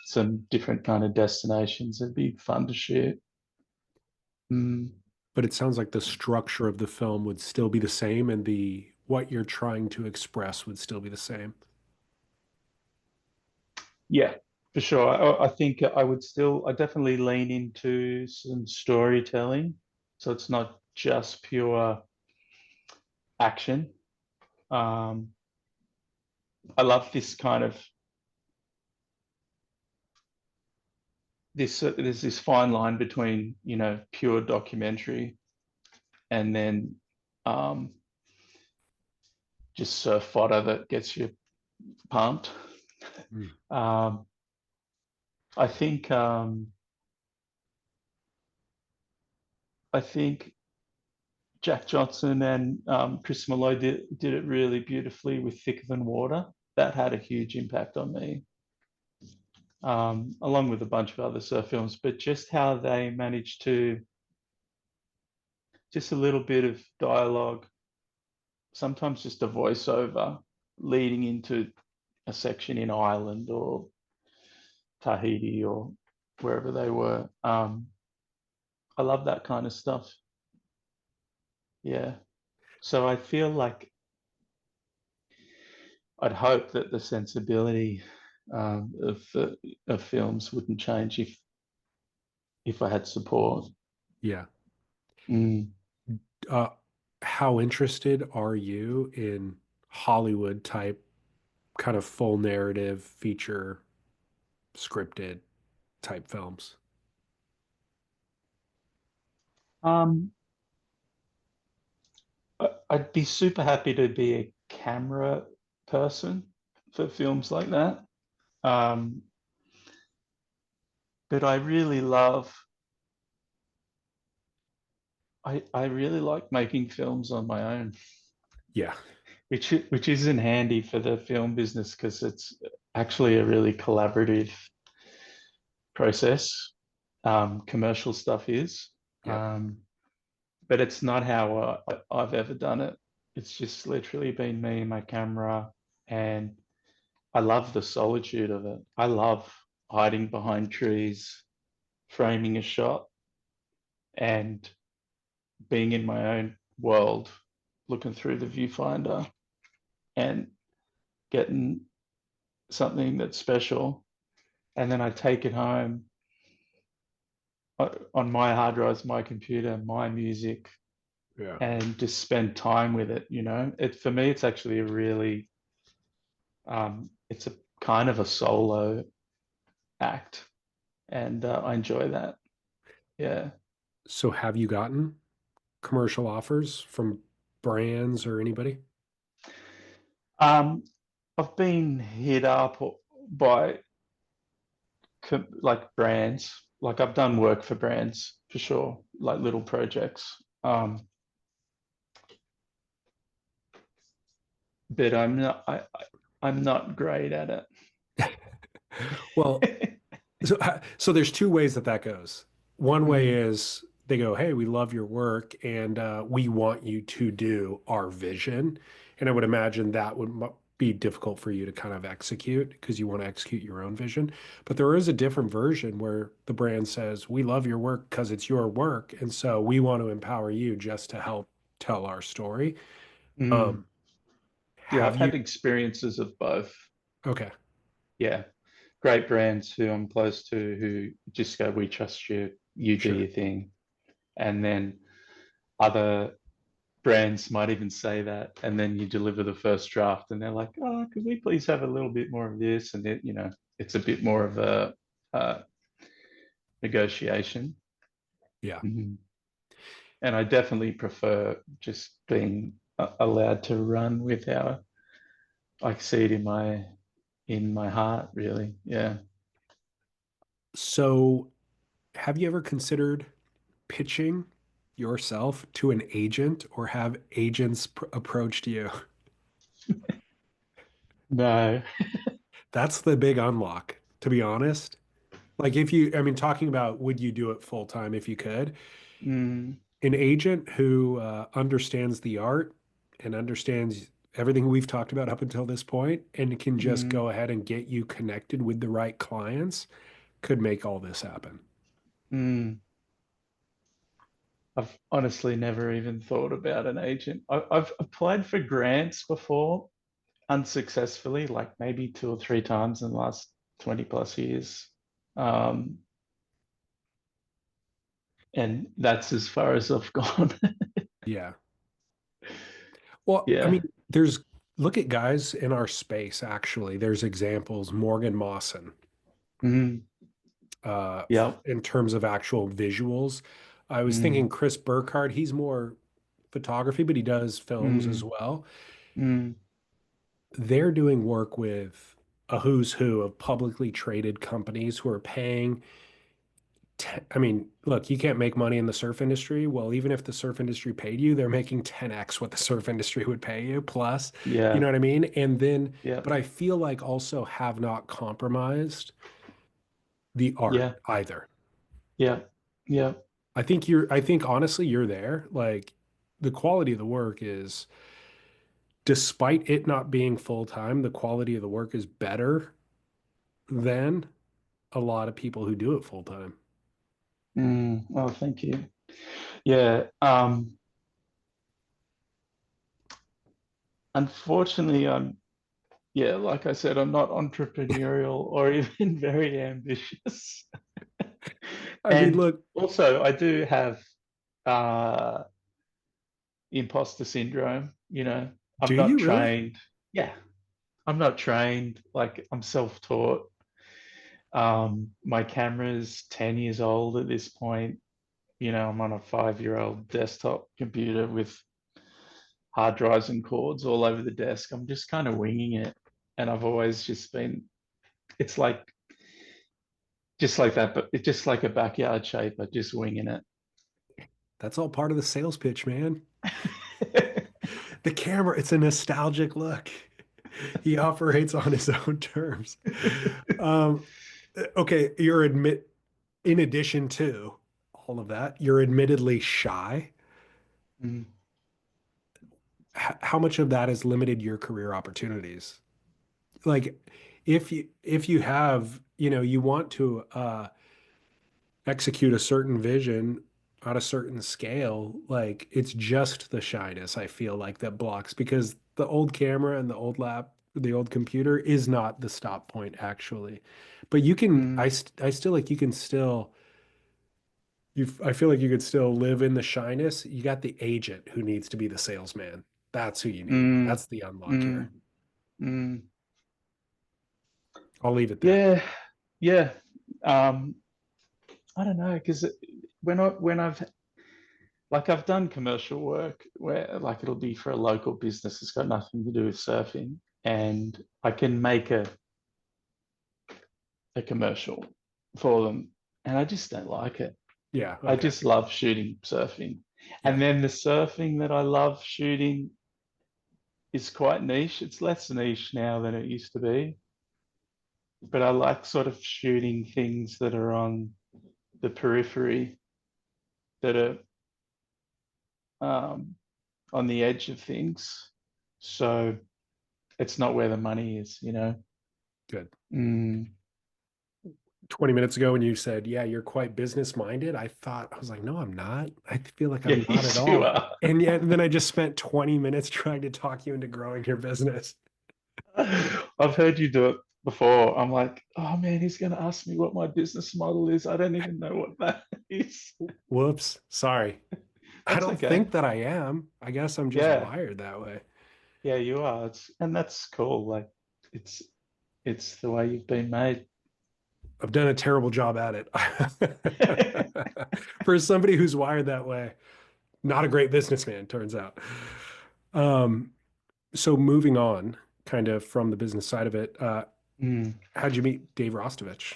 some different kind of destinations. It'd be fun to shoot. Mm, But it sounds like the structure of the film would still be the same and the what you're trying to express would still be the same. yeah, for sure. I think I definitely lean into some storytelling. So it's not just pure action. Um, I love this kind of there's this fine line between, pure documentary and then um, just surf fodder that gets you pumped. Mm. Um, I think I think Jack Johnson and Chris Malloy did it really beautifully with Thicker Than Water. That had a huge impact on me, along with a bunch of other surf films. But just how they managed to, just a little bit of dialogue, sometimes just a voiceover leading into a section in Ireland or Tahiti or wherever they were. I love that kind of stuff. Yeah. So I feel like I'd hope that the sensibility of films wouldn't change if I had support. Yeah. Mm. Uh, how interested are you in Hollywood type kind of full narrative feature scripted type films? Um, I'd be super happy to be a camera person for films like that. Um, but I really like making films on my own, Yeah. which isn't handy for the film business because it's actually a really collaborative process. Commercial stuff is, Yep. but it's not how I've ever done it. It's just literally been me and my camera, and I love the solitude of it. I love hiding behind trees, framing a shot, and being in my own world, looking through the viewfinder and getting something that's special. And then I take it home on my hard drives, my computer, my music, Yeah. and just spend time with it. It for me, it's actually a really, it's a kind of a solo act, and I enjoy that. Yeah. So have you gotten commercial offers from brands or anybody? Um, I've been hit up by like brands. Like I've done work for brands for sure, like little projects. But I'm not great at Well, it. so there's two ways that that goes. One way Mm, is they go, "Hey, we love your work, and we want you to do our vision." And I would imagine that would be difficult for you to kind of execute because you want to execute your own vision. But there is a different version where the brand says, "We love your work because it's your work, and so we want to empower you just to help tell our story." mm. Um, Yeah, have I've you? had experiences of both. Okay, Yeah, great brands who I'm close to who just go, "We trust you. You do sure. your thing," and then other brands might even say that, and then you deliver the first draft, and they're like, "Oh, could we please have a little bit more of this?" And it's a bit more of a negotiation. Yeah. Mhm. And I definitely prefer just being allowed to run with how I see it in my heart, really. Yeah. So, have you ever considered pitching yourself to an agent or have agents approached you? No. That's the big unlock, to be honest. Like, if you, I mean, talking about would you do it full time if you could? Mm, An agent who understands the art and understands everything we've talked about up until this point and can just mm, go ahead and get you connected with the right clients could make all this happen. mm. I've honestly never even thought about an agent. I've applied for grants before unsuccessfully, like maybe 2 or 3 times in the last 20 plus years. Um, and that's as far as I've gone. Yeah. Well, I Yeah. mean, look at guys in our space, actually. There's examples, Morgan Mawson, Mm, yeah. in terms of actual visuals. I was thinking Mm, Chris Burkhardt, he's more photography, but he does films as mm, well. mm, They're doing work with a who's who of publicly traded companies who are paying. I mean, look, you can't make money in the surf industry. Well, even if the surf industry paid you, they're making 10x what the surf industry would pay you plus, you yeah. know what I mean? And then, Yeah. but I feel like also have not compromised the art Yeah. either. Yeah. Yeah. I think honestly, you're there. Like the quality of the work is, despite it not being full time, the quality of the work is better than a lot of people who do it full time. Oh, thank you. Yeah. Unfortunately, yeah, like I said, I'm not entrepreneurial or even very ambitious. I mean, And look, also, I do have uh, imposter syndrome. I'm do not you really? trained. Yeah, I'm not trained. Like, I'm self-taught. My camera's 10 years old at this point. I'm on a 5-year-old desktop computer with hard drives and cords all over the desk. I'm just kind of winging it. And I've always just been, it's like, just like that, but it's just like a backyard shaper, just winging That's all part of the sales pitch, man. it. The camera, it's a nostalgic look. He operates on his own terms. Um, okay, in addition to all of that, you're admittedly shy. Mm, How much of that has limited your career opportunities? Like, if you have, you want to execute a certain vision on a certain scale, like it's just the shyness I feel like that blocks because the old camera and the old computer is not the stop point actually. But you can, mm, I still like you can still I feel like you could still live in the shyness. You got the agent who needs to be the salesman. That's who you need. mm, That's the unlock here. mm, mm. I'll leave it there. Yeah, yeah. Um, I don't know, because when I've like I've done commercial work where like it'll be for a local business, it's got nothing to do with surfing, and I can make a commercial for them, and I just don't like it. Yeah, I okay. just love shooting surfing. Yeah. And then the surfing that I love shooting is quite niche. It's less niche now than it used to be. But I like sort of shooting things that are on the periphery, that are on the edge of things. So it's not where the money is, you know? Good. Mm. 20 minutes ago when you said, "Yeah, you're quite business minded," I was like, "No, I'm not. I feel like I'm not at Yes, you all." are. And yet, and then I just spent 20 minutes trying to talk you into growing your business. I've heard you do it before. I'm like, oh man, he's going to ask me what my business model is. I don't even know what that is. Whoops. Sorry. I That's don't okay. think that I am. I guess I'm just Yeah, wired that way. yeah, you are. And that's cool. Like, it's it's the way you've been made. I've done a terrible job at it. For somebody who's wired that way, not a great businessman, turns out. Um, so moving on, kind of from the business side of it, Mm. how'd you meet Dave Rastovich?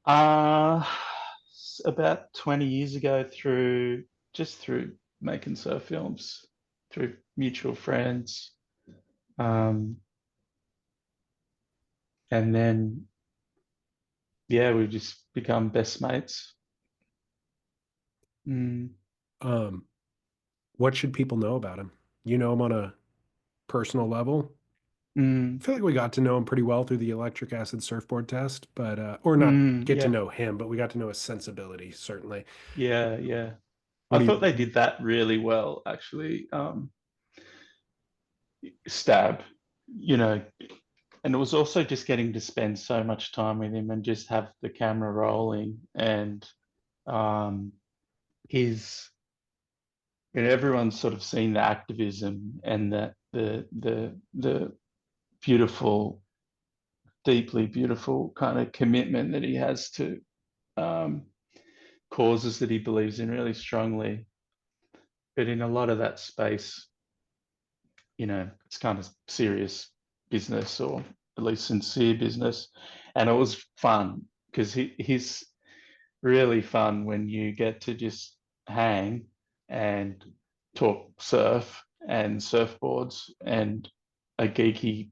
Uh, about 20 years ago, through making surf films, through mutual friends. Um, and then, yeah, we've just become best mates. Mm, Um, what should people know about him? You know him on a personal level. I mm, feel like we got to know him pretty well through the electric acid surfboard test, but or not get to yeah, know him, but we got to know his sensibility, certainly. yeah, yeah. What I do thought they you did that really well, actually. Stab, you know, and it was also just getting to spend so much time with him and just have the camera rolling and um, his, everyone's sort of seen the activism and the beautiful, deeply beautiful kind of commitment that he has to um, causes that he believes in really strongly. But in a lot of that space, it's kind of serious business, or at least sincere business. And it was fun because he's really fun when you get to just hang and talk surf and surfboards and a geeky,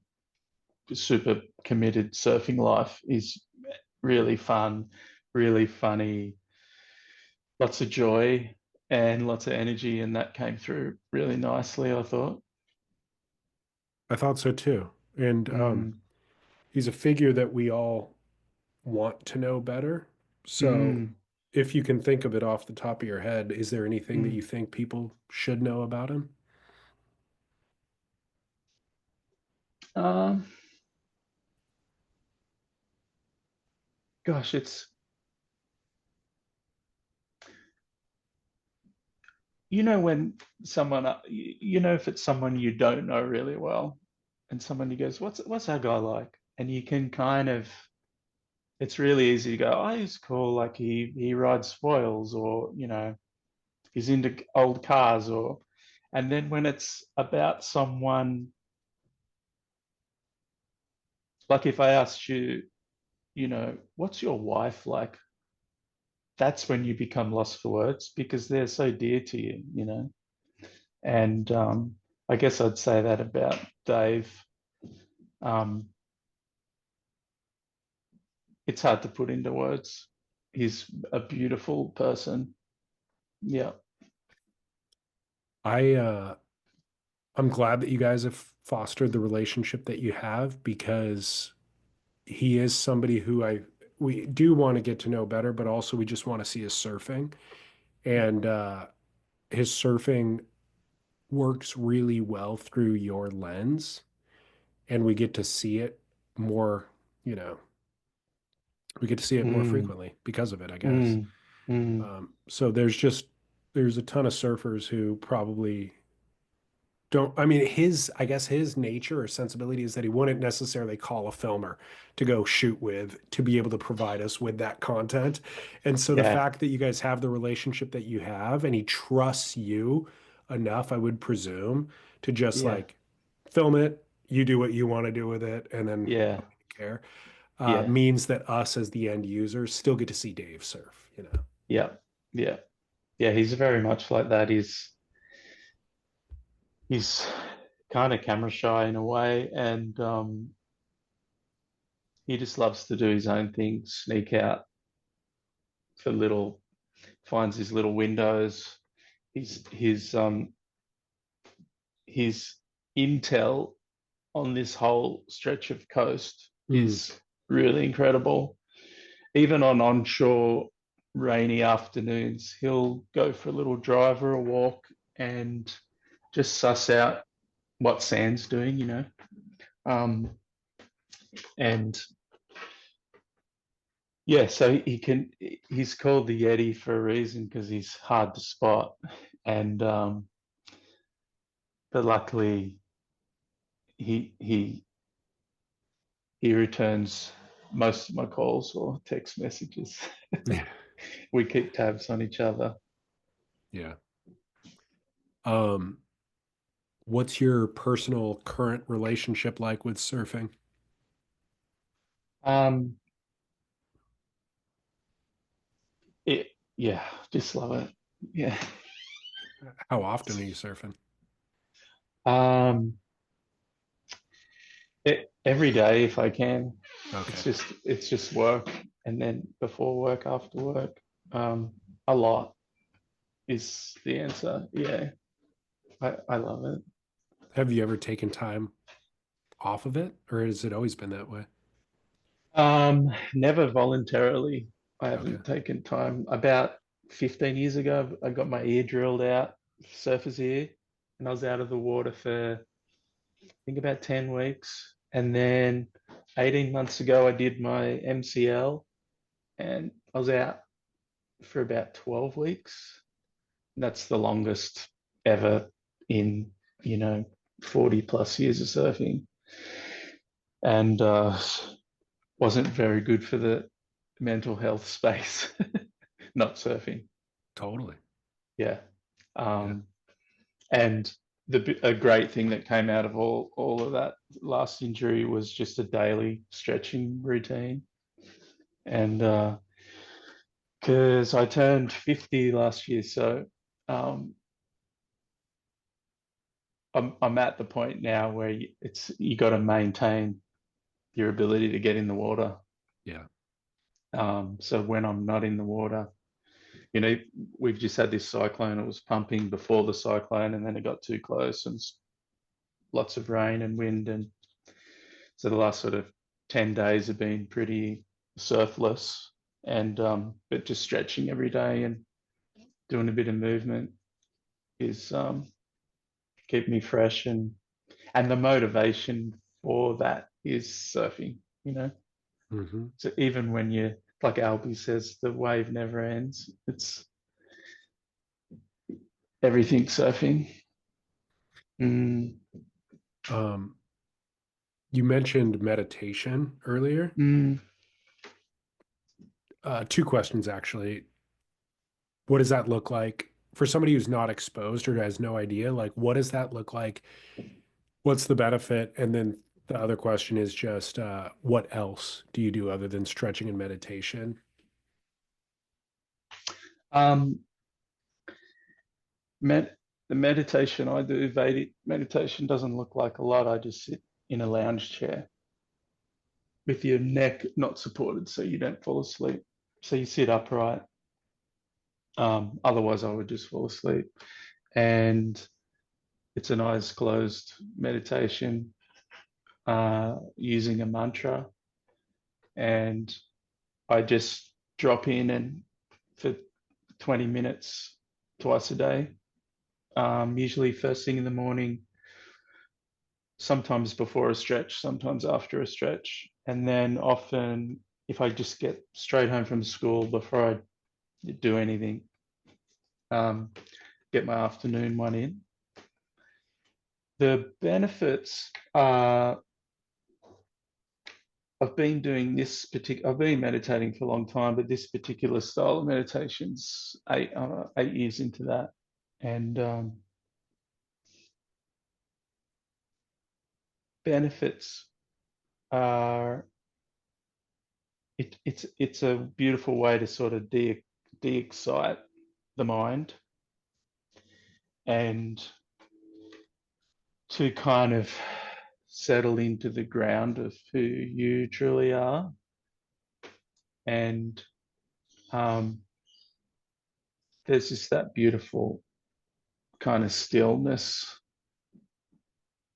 super committed surfing life is really fun, really funny, lots of joy and lots of energy. And that came through really nicely, I thought. I thought so too. And Mm, he's a figure that we all want to know better. So mm, if you can think of it off the top of your head, is there anything that mm. you think people should know about him? Um, Gosh, it's when someone if it's someone you don't know really well, and someone who goes, "What's that guy like?" And you can kind of, it's really easy to go, "Oh, he's cool. Like he rides foils, or he's into old cars, or." And then when it's about someone, like if I asked you, what's your wife like? That's when you become lost for words because they're so dear to you. And I guess I'd say that about Dave. Um, it's hard to put into words. He's a beautiful person. Yeah. I I'm glad that you guys have fostered the relationship that you have, because he is somebody who we do want to get to know better, but also we just want to see his surfing. And his surfing works really well through your lens, and we get to see it more, you know, we get to see it more Mm, frequently because of it, I guess. mm, mm. So there's a ton of surfers who probably don't, I mean, I guess his nature or sensibility is that he wouldn't necessarily call a filmer to go shoot with to be able to provide us with that content. And so the Yeah, fact that you guys have the relationship that you have, and he trusts you enough, I would presume, to just yeah, like film it, you do what you want to do with it, and then I yeah, don't really care, yeah, means that us as the end users still get to see Dave surf, you know? yeah, yeah, yeah. He's very much like that. He's kind of camera shy in a way, and he just loves to do his own thing, sneak out for little, finds his little windows. His intel on this whole stretch of coast Mm. is really incredible. Even on onshore rainy afternoons, he'll go for a little drive or a walk and just suss out what sand's doing. Um, and yeah, so he's called the Yeti for a reason because he's hard to spot. And but luckily he he returns most of my calls or text messages. Yeah. We keep tabs on each other. Yeah. Um, what's your personal current relationship like with surfing? Um, it yeah, just love it. Yeah. How often are you surfing? Um, every day if I can. Okay. It's just work, and then before work, after work. Um, a lot is the answer. Yeah, I love it. Have you ever taken time off of it, or has it always been that way? Never voluntarily. I Okay. haven't taken time. About 15 years ago, I got my ear drilled out, surfer's ear, and I was out of the water for I think about 10 weeks. And then 18 months ago, I did my MCL and I was out for about 12 weeks. That's the longest ever in, you know, 40 plus years of surfing. And wasn't very good for the mental health space, not surfing. Totally. Yeah. Yeah. Um, and a great thing that came out of all of that last injury was just a daily stretching routine. And because I turned 50 last year, so um, I'm at the point now where you got to maintain your ability to get in the water. Yeah. So when I'm not in the water, you know, we've just had this cyclone. It was pumping before the cyclone, and then it got too close, and lots of rain and wind, and so the last sort of 10 days have been pretty surfless, and but just stretching every day and doing a bit of movement is keep me fresh, and the motivation for that is surfing. Hmm. So even when you, like Albie says, the wave never ends. It's everything surfing. Mm, Um, you mentioned meditation earlier. mm. Two questions actually. What does that look like? for somebody who's not exposed or has no idea, like what does that look like? What's the benefit? And then the other question is just what else do you do other than stretching and meditation? Um, med- the meditation I do, Vedic meditation, doesn't look like a lot. I just sit in a lounge chair with your neck not supported so you don't fall asleep. So you sit upright. Otherwise, I would just fall asleep. And it's an eyes closed meditation using a mantra. And I just drop in and for 20 minutes twice a day, usually first thing in the morning, sometimes before a stretch, sometimes after a stretch. And then often, if I just get straight home from school before I do anything, um, get my afternoon one in. The benefits are I've been meditating for a long time, but this particular style of meditation's 8 years into that. And benefits are it's a beautiful way to sort of de-excite the mind and to kind of settle into the ground of who you truly are. And um, there's just that beautiful kind of stillness,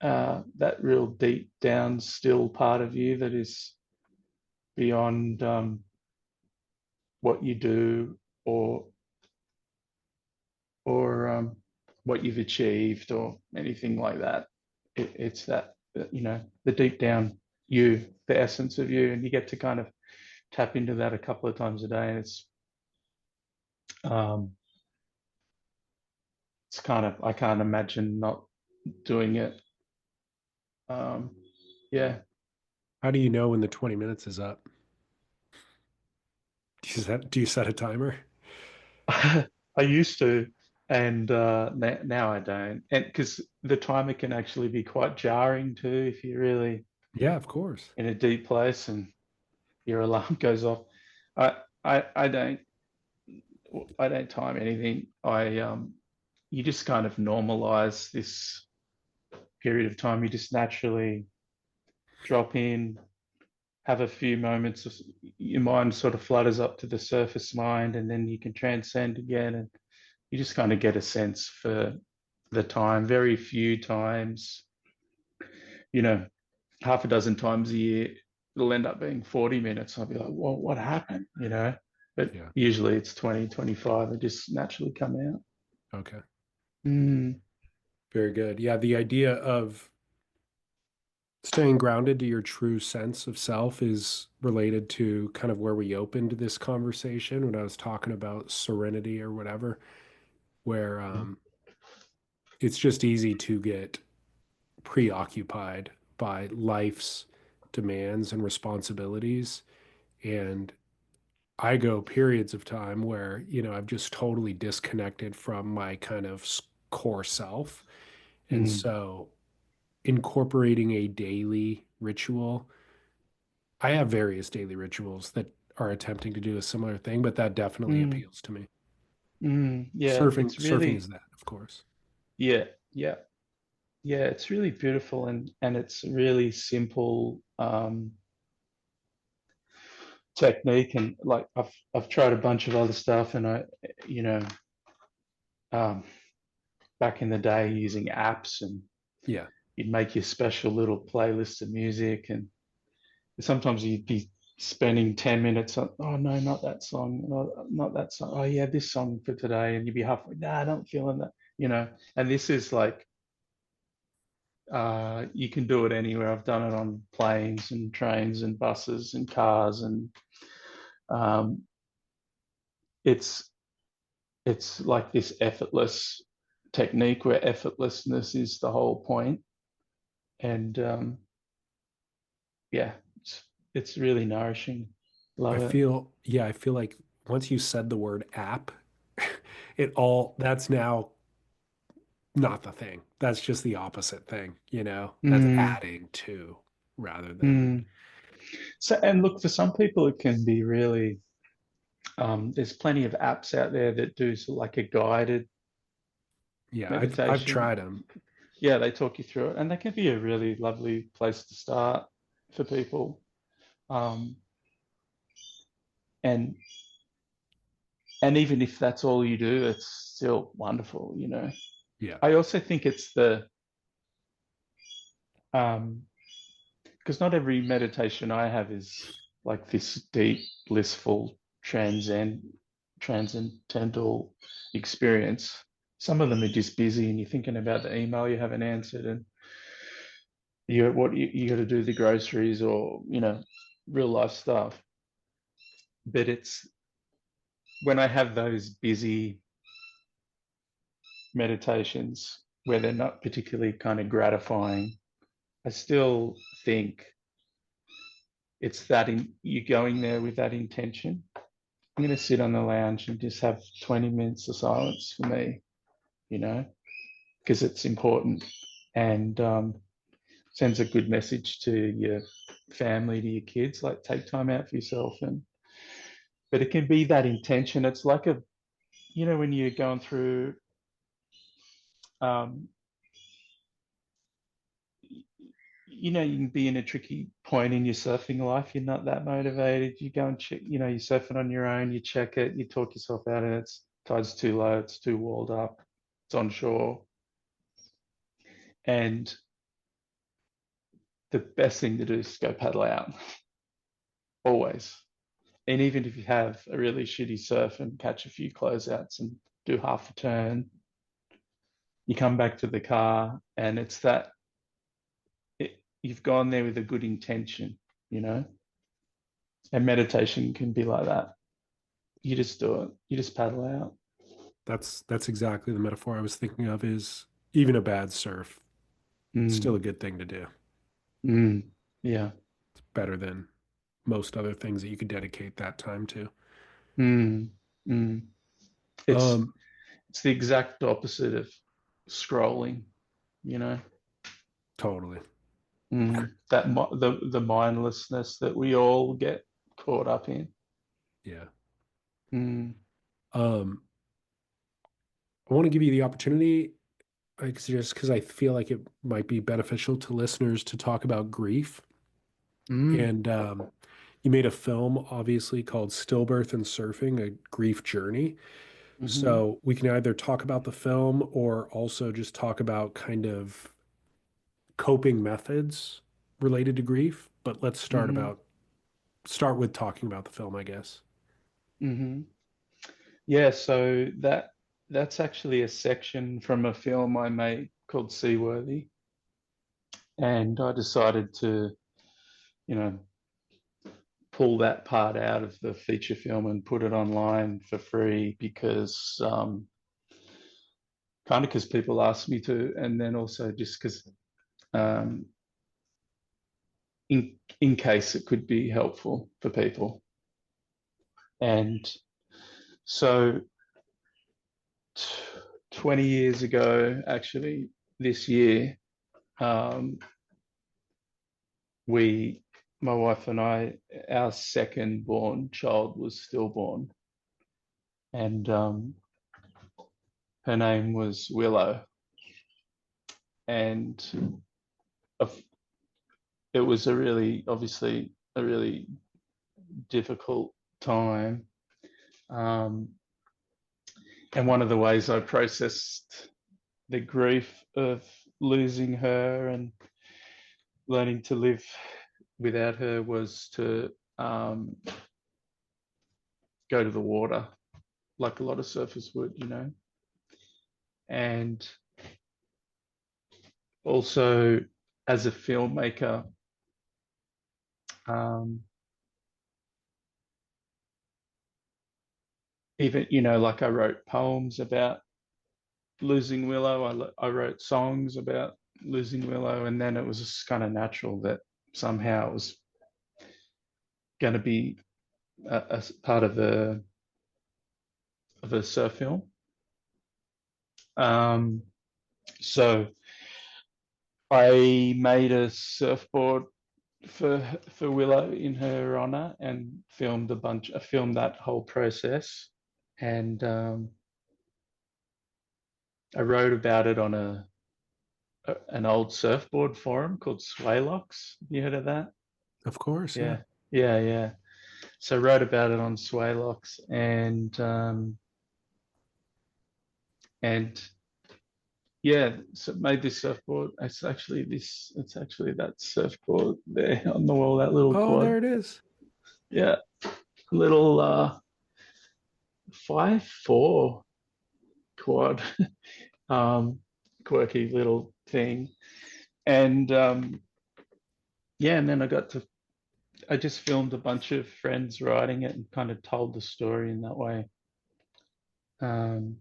that real deep down still part of you that is beyond what you do or or what you've achieved or anything like that. It's that the deep down you, the essence of you, and you get to kind of tap into that a couple of times a day, and um, it's kind of I can't imagine not doing it. Um, yeah, How do you know when the 20 minutes is up? Do you set a timer? I used to, and now I don't, and because the timer can actually be quite jarring too if you're really Yeah, of course. in a deep place and your alarm goes off. I I don't time anything. I You just kind of normalize this period of time. You just naturally drop in, have a few moments of your mind sort of flutters up to the surface mind, and then you can transcend again, and you just kind of get a sense for the time. Very few times, you know, half a dozen times a year, it'll end up being 40 minutes. I'll be like, well, what happened? But Yeah. usually it's 20, 25. They just naturally come out. Okay. Mm, Very good. Yeah, the idea of staying grounded to your true sense of self is related to kind of where we opened this conversation when I was talking about serenity or whatever, where it's just easy to get preoccupied by life's demands and responsibilities. And I go periods of time where, I've just totally disconnected from my kind of core self. And mm, so incorporating a daily ritual, I have various daily rituals that are attempting to do a similar thing, but that definitely mm, appeals to me. yeah, Surfing is that, of course. yeah, yeah, yeah. It's really beautiful and it's really simple technique. And like I've tried a bunch of other stuff, and you know, um, back in the day using apps, and Yeah. you'd make your special little playlist of music, and sometimes you'd be spending 10 minutes on, oh no, not that song, no, not that song. Oh yeah, this song for today. And you'd be halfway, nah, I don't feeling that, And this is like, you can do it anywhere. I've done it on planes and trains and buses and cars. And um, it's, it's like this effortless technique where effortlessness is the whole point. And yeah, it's really nourishing. Love it. I feel like once you said the word app, That's now not the thing. That's just the opposite thing, That's Mm, adding to rather than, mm. So, and look, for some people, it can be really, there's plenty of apps out there that do sort of like a guided yeah, I've meditation. tried them. Yeah, they talk you through it, and that can be a really lovely place to start for people. Um, and and even if that's all you do, it's still wonderful, Yeah. I also think it's um, because not every meditation I have is like this deep, blissful, transcendental experience. Some of them are just busy, and you're thinking about the email you haven't answered, and you got to do the groceries, or real life stuff. But it's when I have those busy meditations where they're not particularly kind of gratifying, I still think it's that you're going there with that intention. I'm going to sit on the lounge and just have 20 minutes of silence for me, you know, because it's important, and sends a good message to your family, to your kids, like take time out for yourself. But it can be that intention. It's like when you're going through, um, you can be in a tricky point in your surfing life. You're not that motivated. You go and check, you're surfing on your own. You check it. You talk yourself out, and it's tide's too low. It's too walled up. It's on shore, and the best thing to do is go paddle out always. And even if you have a really shitty surf and catch a few closeouts and do half a turn, you come back to the car, and it's that you've gone there with a good intention, you know. And meditation can be like that. You just do it. You just paddle out. That's exactly the metaphor I was thinking of is even a bad surf, still Mm, a good thing to do. mm, yeah. It's better than most other things that you could dedicate that time to. Mm, mm. It's Um, it's the exact opposite of scrolling, you know. totally. That the mindlessness that we all get caught up in. Yeah. Mm, Um, I want to give you the opportunity, like, just because I feel like it might be beneficial to listeners to talk about grief. mm, And you made a film, obviously, called Stillbirth and Surfing, a grief journey. mm-hmm, So we can either talk about the film or also just talk about kind of coping methods related to grief. But let's mm-hmm, start with talking about the film, I guess. mm-hmm. Yeah, so that's actually a section from a film I made called Seaworthy, and I decided to, you know, pull that part out of the feature film and put it online for free because kind of because people asked me to, and then also just because um, in case it could be helpful for people. And so 20 years ago, actually, this year, um, we, my wife and I, our second born child was stillborn, and her name was Willow, and it was obviously a really difficult time. Um, and one of the ways I processed the grief of losing her and learning to live without her was to go to the water, like a lot of surfers would. And also, as a filmmaker, um, even, like I wrote poems about losing Willow. I wrote songs about losing Willow, and then it was just kind of natural that somehow it was going to be a part of a surf film. Um, so I made a surfboard for Willow in her honor and filmed a bunch. I filmed that whole process, and I wrote about it on an old surfboard forum called Swaylocks. Have you heard of that? Of course, yeah. Yeah, yeah. So I wrote about it on Swaylocks, and yeah, so made this surfboard. It's actually that surfboard there on the wall, that little Oh, quad. there it is. Yeah, little 5'4" quad, um, quirky little thing. And yeah, and then I just filmed a bunch of friends riding it and kind of told the story in that way. Um,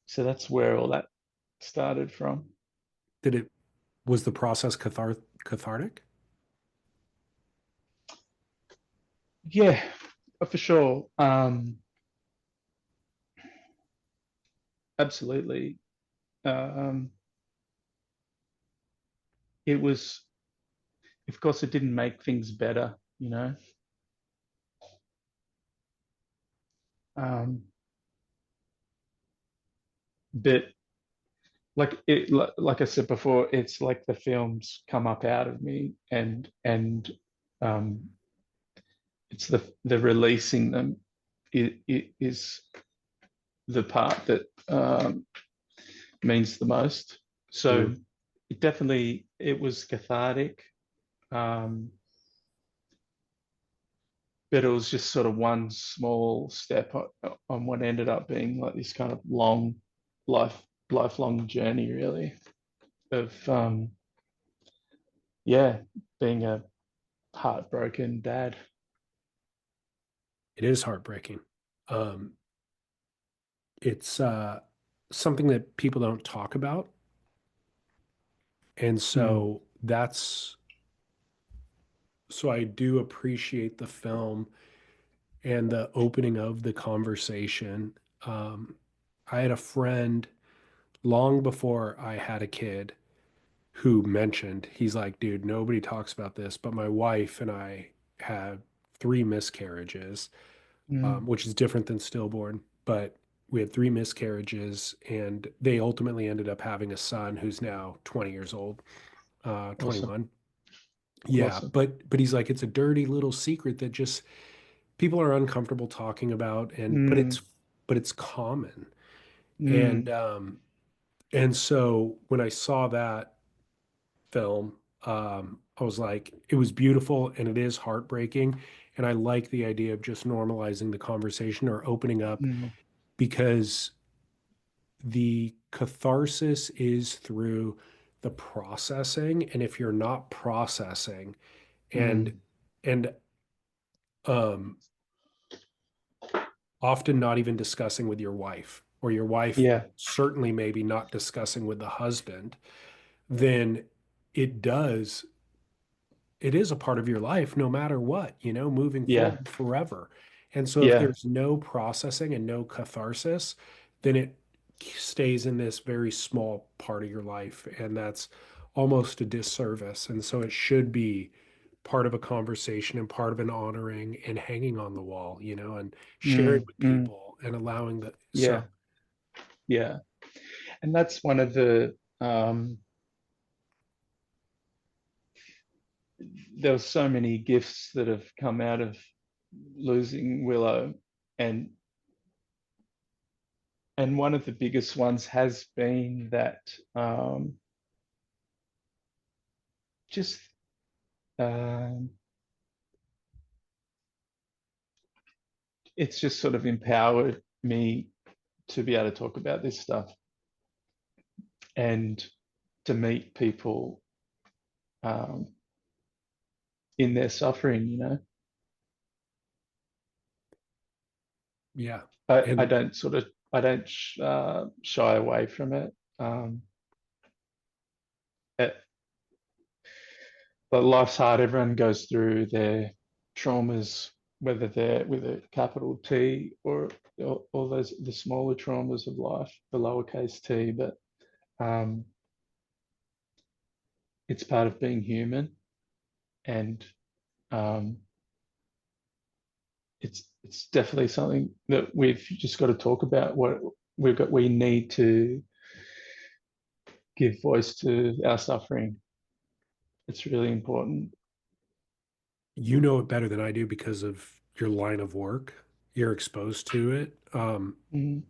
so that's where all that started from. Did it was the process cathartic? Yeah, for sure. Absolutely. Um, it was, of course, it didn't make things better, you know. Um, but like I said before, it's like the films come up out of me, and um, it's the releasing them is the part that means the most. So Mm. it was cathartic, um, but it was just sort of one small step on what ended up being like this kind of long life lifelong journey, really, of yeah, being a heartbroken dad. It is heartbreaking. Um, it's something that people don't talk about. And Mm, so I do appreciate the film and the opening of the conversation. Um, I had a friend long before I had a kid who mentioned, he's like, dude, nobody talks about this, but my wife and I had three miscarriages, mm, which is different than stillborn, but we had three miscarriages and they ultimately ended up having a son who's now 20 years old, awesome, 21. Yeah, awesome. but he's like, it's a dirty little secret that just people are uncomfortable talking about, and Mm, but it's common. And mm, and so when I saw that film, I was like, it was beautiful and it is heartbreaking. And I like the idea of just normalizing the conversation or opening up, mm, because the catharsis is through the processing. And if you're not processing and mm. and um often not even discussing with your wife, or your wife Yeah, certainly maybe not discussing with the husband, then it does, it is a part of your life no matter what, moving yeah, forward forever. And so if yeah. there's no processing and no catharsis, then it stays in this very small part of your life. And that's almost a disservice. And so it should be part of a conversation and part of an honoring and hanging on the wall, and sharing Mm, with mm. people and allowing the, so Yeah, yeah. And that's one of the there were so many gifts that have come out of losing Willow, and and one of the biggest ones has been that just um, it's just sort of empowered me to be able to talk about this stuff and to meet people um, in their suffering. yeah. I And don't shy away from it. It but life's hard. Everyone goes through their traumas whether they're with a capital T or all those the smaller traumas of life, the lowercase t, but um, it's part of being human, and um, it's definitely something that we've just got to talk about. What we need to give voice to our suffering. It's really important. You know it better than I do because of your line of work. You're exposed to it. Mm,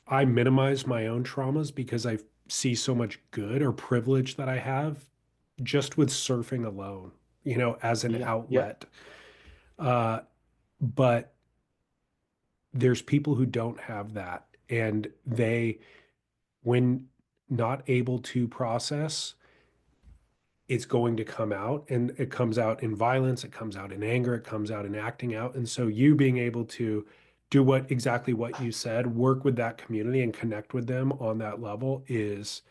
I minimize my own traumas because I see so much good or privilege that I have just with surfing alone, as an yeah, yeah. outlet. Uh, but there's people who don't have that. And when not able to process, it's going to come out, and it comes out in violence, it comes out in anger, it comes out in acting out. And so you being able to do exactly what you said, work with that community and connect with them on that level is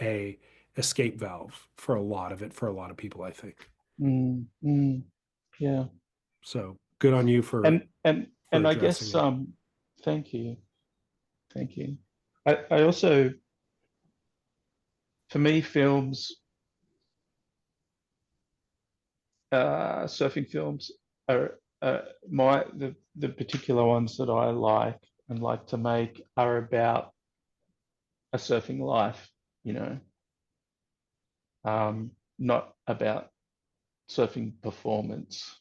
a escape valve for a lot of it, for a lot of people, I think. Mm, mm, yeah. So good on you And for I addressing guess it. thank you, thank you. I also, for me, films, surfing films are the particular ones that I like and like to make are about a surfing life, you know, not about surfing performance.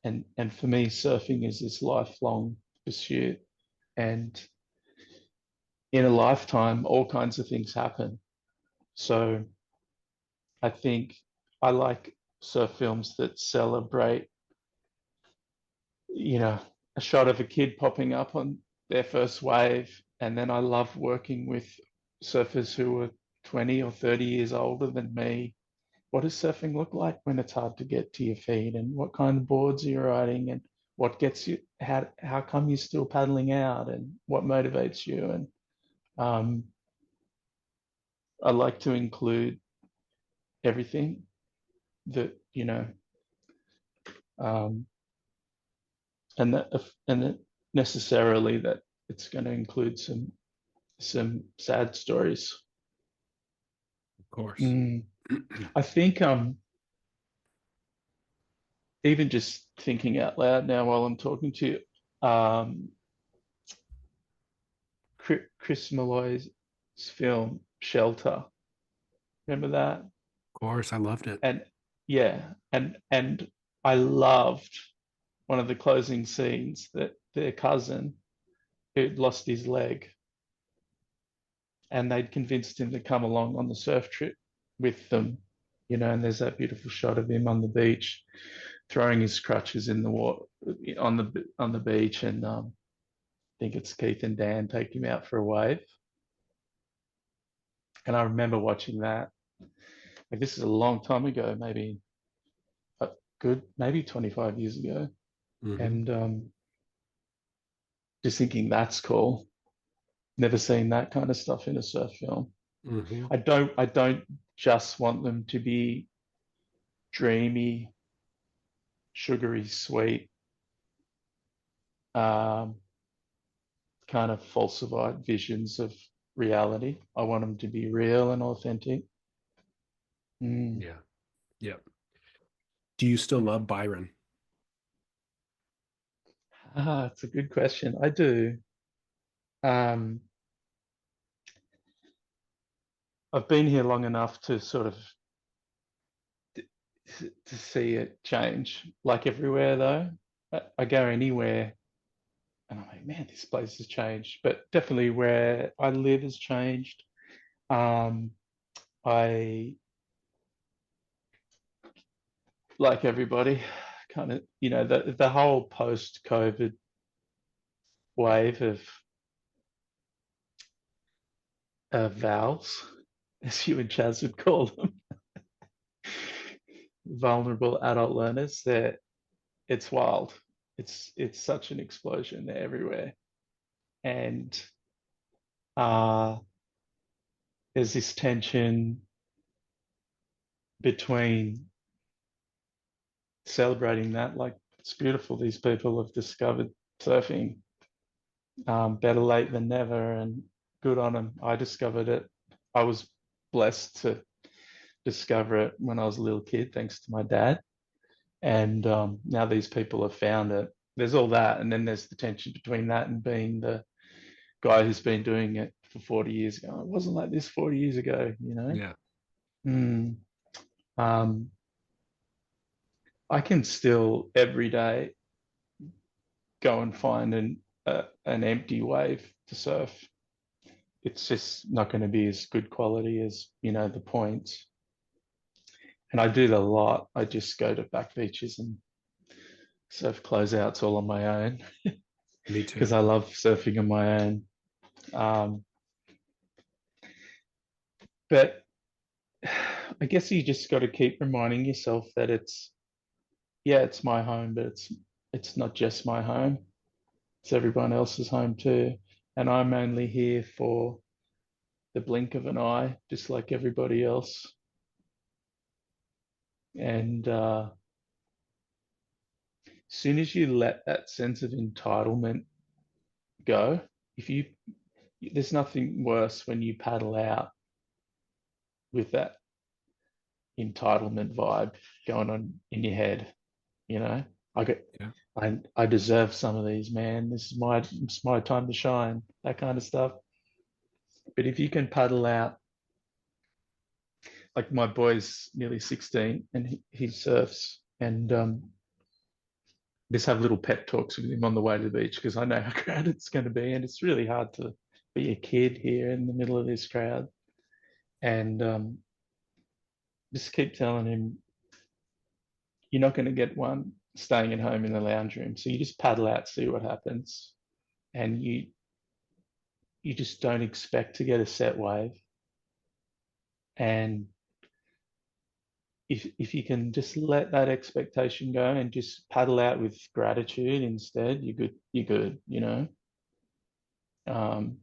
And for me, surfing is this lifelong pursuit, and in a lifetime, all kinds of things happen. So I think I like surf films that celebrate, you know, a shot of a kid popping up on their first wave. And then I love working with surfers who are 20 or 30 years older than me. What does surfing look like when it's hard to get to your feet? And what kind of boards are you riding? And what gets you, how come you're still paddling out? And what motivates you? And um, I like to include everything that, um, and that necessarily that it's going to include some sad stories. Of course. Mm. I think even just thinking out loud now while I'm talking to you, Chris Malloy's film Shelter. Remember that? Of course, I loved it. And yeah, and I loved one of the closing scenes that their cousin who'd lost his leg, and they'd convinced him to come along on the surf trip with them, and there's that beautiful shot of him on the beach throwing his crutches in the water on the beach, and I think it's Keith and Dan take him out for a wave. And I remember watching that. Like, this is a long time ago, maybe a good, maybe 25 years ago, Hmm. and just thinking that's cool. Never seen that kind of stuff in a surf film. Hmm. I don't just want them to be dreamy, sugary, sweet, um, kind of falsified visions of reality. I want them to be real and authentic. Mm. Yeah. Yeah. Do you still love Byron? It's a good question. I do. Um, I've been here long enough to sort of to see it change. Like everywhere, though, I go anywhere and I'm like, man, this place has changed. But definitely where I live has changed. Um, I, like everybody, kind of, the whole post-COVID wave of vowels, as you and Chaz would call them, vulnerable adult learners. It's wild. It's such an explosion. They're everywhere, and uh, there's this tension between celebrating that, like It's beautiful. These people have discovered surfing. Better late than never, and good on them. I discovered it. I was blessed to discover it when I was a little kid, thanks to my dad. And now these people have found it. There's all that, and then there's the tension between that and being the guy who's been doing it for 40 years ago. It wasn't like this 40 years ago, you know? Yeah. Mm. Um, I can still every day go and find an empty wave to surf. It's just not going to be as good quality as, you know, the points. And I do that a lot. I just go to back beaches and surf closeouts all on my own Me too. because I love surfing on my own. Um, but I guess you just got to keep reminding yourself that it's my home, but it's not just my home. It's everyone else's home too. And I'm only here for the blink of an eye, just like everybody else. And as soon as you let that sense of entitlement go, if you there's nothing worse when you paddle out with that entitlement vibe going on in your head. You know, I get, Yeah. I deserve some of these, man. It's my time to shine. That kind of stuff. But if you can paddle out, like my boy's nearly 16 and he surfs, and just have little pep talks with him on the way to the beach because I know how crowded it's going to be, and it's really hard to be a kid here in the middle of this crowd. And just keep telling him you're not going to get one staying at home in the lounge room, so you just paddle out, see what happens, and you just don't expect to get a set wave. And if you can just let that expectation go and just paddle out with gratitude instead, you're good, you know. Um,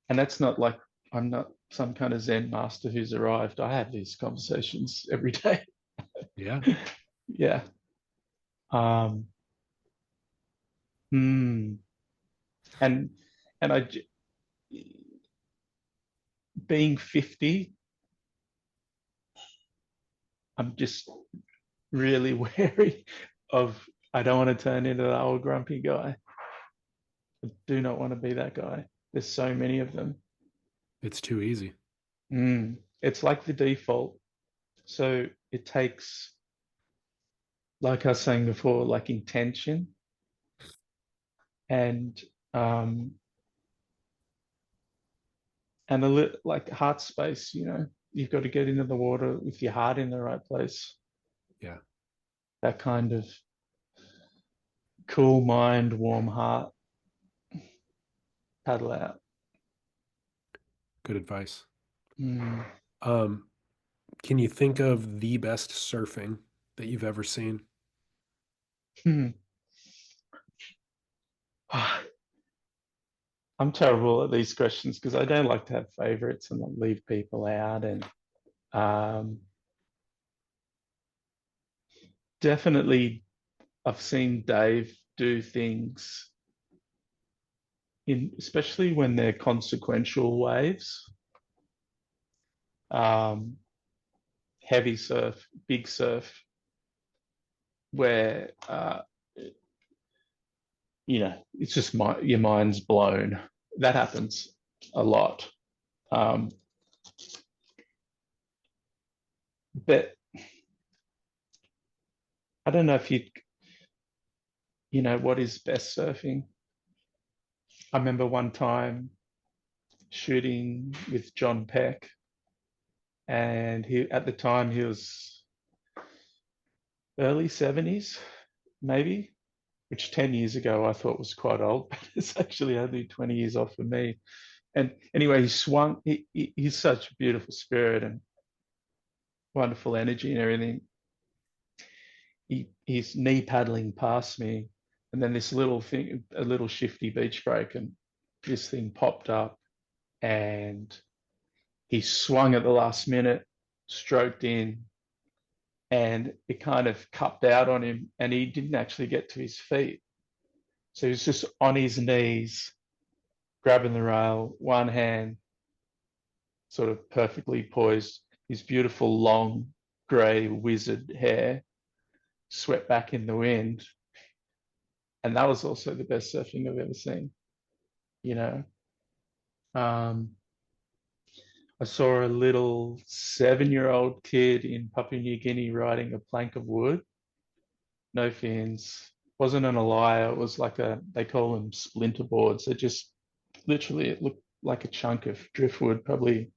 and that's not like I'm not some kind of Zen master who's arrived. I have these conversations every day. Yeah. Yeah. Um, hmm. And and I being 50, I'm just really wary of. I don't want to turn into the old grumpy guy. I do not want to be that guy. There's so many of them. It's too easy. It's like the default. So it takes, like I was saying before, like intention and um, and like heart space. You know, you've got to get into the water with your heart in the right place. Yeah. That kind of cool mind, warm heart, paddle out. Good advice. Mm. Um, can you think of the best surfing that you've ever seen? Hmm. I'm terrible at these questions because I don't like to have favorites and leave people out. And um, definitely, I've seen Dave do things in, especially when they're consequential waves, um, heavy surf, big surf, where it's just your mind's blown. That happens a lot. Um, but I don't know if what is best surfing. I remember one time shooting with John Peck, and he at the time he was early 70s, maybe, which 10 years ago I thought was quite old, but it's actually only 20 years off for me. And anyway, he swung. He's such a beautiful spirit and wonderful energy and everything. He's knee paddling past me, and then this little thing, a little shifty beach break, and this thing popped up, and he swung at the last minute, stroked in, and it kind of cupped out on him, and he didn't actually get to his feet. So he was just on his knees, grabbing the rail, one hand sort of perfectly poised, his beautiful long grey wizard hair swept back in the wind. And that was also the best surfing I've ever seen, you know. Um, I saw a little 7-year-old kid in Papua New Guinea riding a plank of wood, no fins. Wasn't an Alaya, it was like they call them splinter boards. They just literally, it looked like a chunk of driftwood, probably